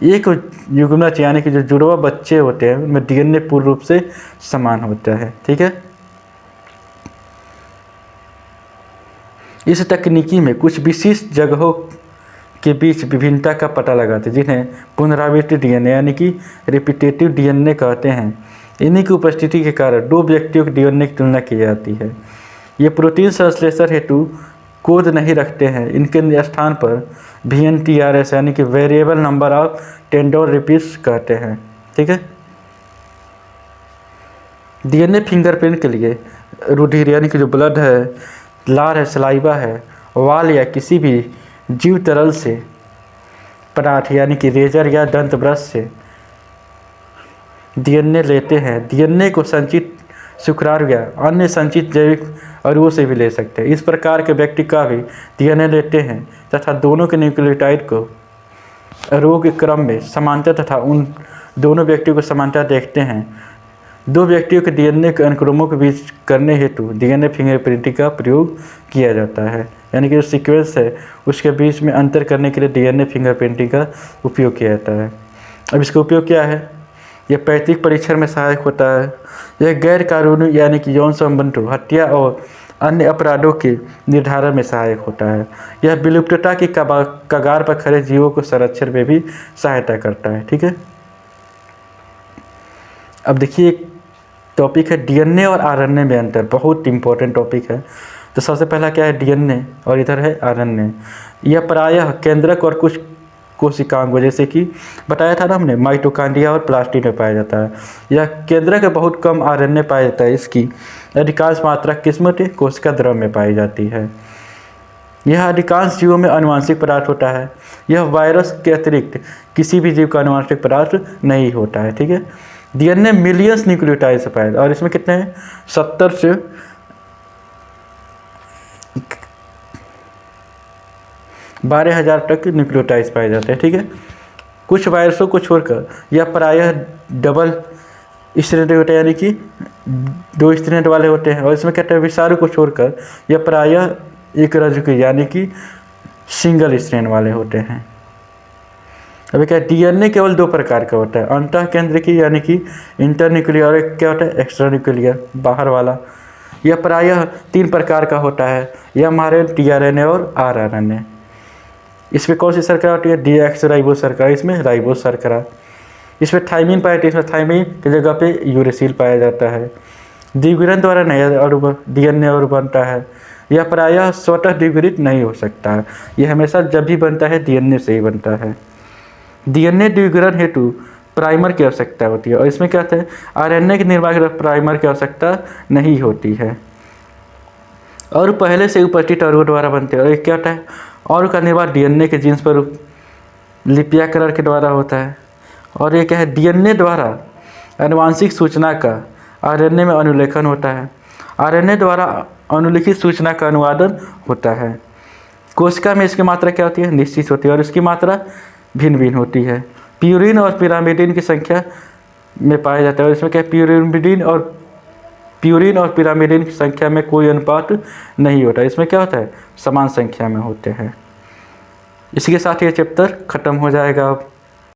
एक युग्मज यानी कि जो जुड़वा बच्चे होते हैं उनमें डीएनए पूर्ण रूप से समान होता है। ठीक है, इस तकनीकी में कुछ विशिष्ट जगहों के बीच विभिन्नता का पता लगाते हैं जिन्हें पुनरावृत्ति डीएनए यानी कि रिपीटेटिव डीएनए कहते हैं। इन्हीं की उपस्थिति के कारण 2 व्यक्तियों के डीएनए की तुलना की जाती है। ये प्रोटीन संश्लेषण हेतु कोड नहीं रखते हैं। इनके स्थान पर VNTRS यानी कि variable number of tendon repeats कहते हैं। ठीक है, डीएनए फिंगरप्रिंट के लिए रुधिर यानी कि जो ब्लड है, लार है, सलाइवा है, वाल या किसी भी जीव तरल से पदार्थ यानी कि रेजर या दंत ब्रश से डीएनए लेते हैं। डीएनए को संचित शुक्राणु या अन्य संचित जैविक अणुओं से भी ले सकते हैं। इस प्रकार के व्यक्ति का भी डीएनए लेते हैं तथा दोनों के न्यूक्लियोटाइड को अणुओं के क्रम में समानता तथा उन दोनों व्यक्तियों को समानता देखते हैं। 2 व्यक्तियों के डीएनए के अनुक्रमों के बीच करने हेतु डीएनए फिंगरप्रिंटिंग का प्रयोग किया जाता है, यानी कि जो सीक्वेंस है उसके बीच में अंतर करने के लिए डीएनए फिंगरप्रिंटिंग का उपयोग किया जाता है। अब इसका उपयोग क्या है, यह पैतृक परीक्षण में सहायक होता है। यह गैर कानूनी यानी कि यौन संबंधों, हत्या और अन्य अपराधों के निर्धारण में सहायक होता है। यह विलुप्तता की कगार पर खड़े जीवों को संरक्षण में भी सहायता करता है। ठीक है, अब देखिए एक टॉपिक है डीएनए और आरएनए में अंतर, बहुत इंपॉर्टेंट टॉपिक है। तो सबसे पहला क्या है, डीएनए और इधर है आरएनए। यह प्रायः केंद्रक और कुछ कोशिकांगों जैसे कि बताया था ना हमने, माइटोकॉन्ड्रिया और प्लास्टिड में पाया जाता है। यह केंद्रक में बहुत कम आरएनए पाया जाता है। इसकी अधिकांश मात्रा किस्मत कोशिका द्रव में पाई जाती है। यह अधिकांश जीवों में आनुवंशिक पदार्थ होता है। यह वायरस के अतिरिक्त किसी भी जीव का आनुवंशिक पदार्थ नहीं होता है। ठीक है, डीएनए मिलियंस न्यूक्लियोटाइड से पाया और इसमें कितने हैं, 70 से 12,000 तक न्यूक्लियोटाइड्स पाए जाते हैं। ठीक है, कुछ वायरसों को छोड़कर यह प्रायः डबल स्ट्रैंड होते हैं, यानी कि 2 स्ट्रैंड वाले होते हैं। और इसमें कहते हैं विषाणु को छोड़कर यह प्रायः एक रज्जुकी यानी कि सिंगल स्ट्रैंड वाले होते हैं। अभी क्या, डीएनए केवल 2 प्रकार का होता है, अंतः केंद्रकी यानी कि इंटरन्यूक्लियर, और एक क्या होता है, एक्स्ट्रा न्यूक्लियर, बाहर वाला। यह प्रायः 3 प्रकार का होता है, एमआरएनए, टीआरएनए और आरआरएनए। इसमें कौन सी शर्करा होती है, डीऑक्सीराइबोस शर्करा, इसमें राइबोस शर्करा। इसमें थाइमिन पाया जाता है, इसमें थाइमिन की जगह पे यूरेसिल पाया जाता है। द्विघुरण द्वारा नया अणु डीएनए अणु बनता है। यह प्रायः स्वतः द्विघुरित नहीं हो सकता है, यह हमेशा जब भी बनता है डीएनए से ही बनता है। डीएनए द्विघुरण हेतु प्राइमर की आवश्यकता होती है, और इसमें क्या होता है, आरएनए के निर्माण के लिए प्राइमर की आवश्यकता नहीं होती है, और पहले से उपस्थित अणुओं द्वारा बनते हैं। और एक क्या होता है, और का निर्माण डीएनए के जीन्स पर लिप्याकरण के द्वारा होता है। और ये क्या है, डीएनए द्वारा आनुवांशिक सूचना का आरएनए में अनुलेखन होता है। आरएनए द्वारा अनुलिखित सूचना का अनुवादन होता है। कोशिका में इसकी मात्रा क्या होती है? निश्चित होती है और इसकी मात्रा भिन्न भिन्न होती है। प्यूरिन और पिरामिडिन की संख्या में पाया जाता है और इसमें क्या प्यूरिन और पिरामिडिन की संख्या में कोई अनुपात नहीं होता, इसमें क्या होता है? समान संख्या में होते हैं। इसके साथ ये चैप्टर खत्म हो जाएगा अब।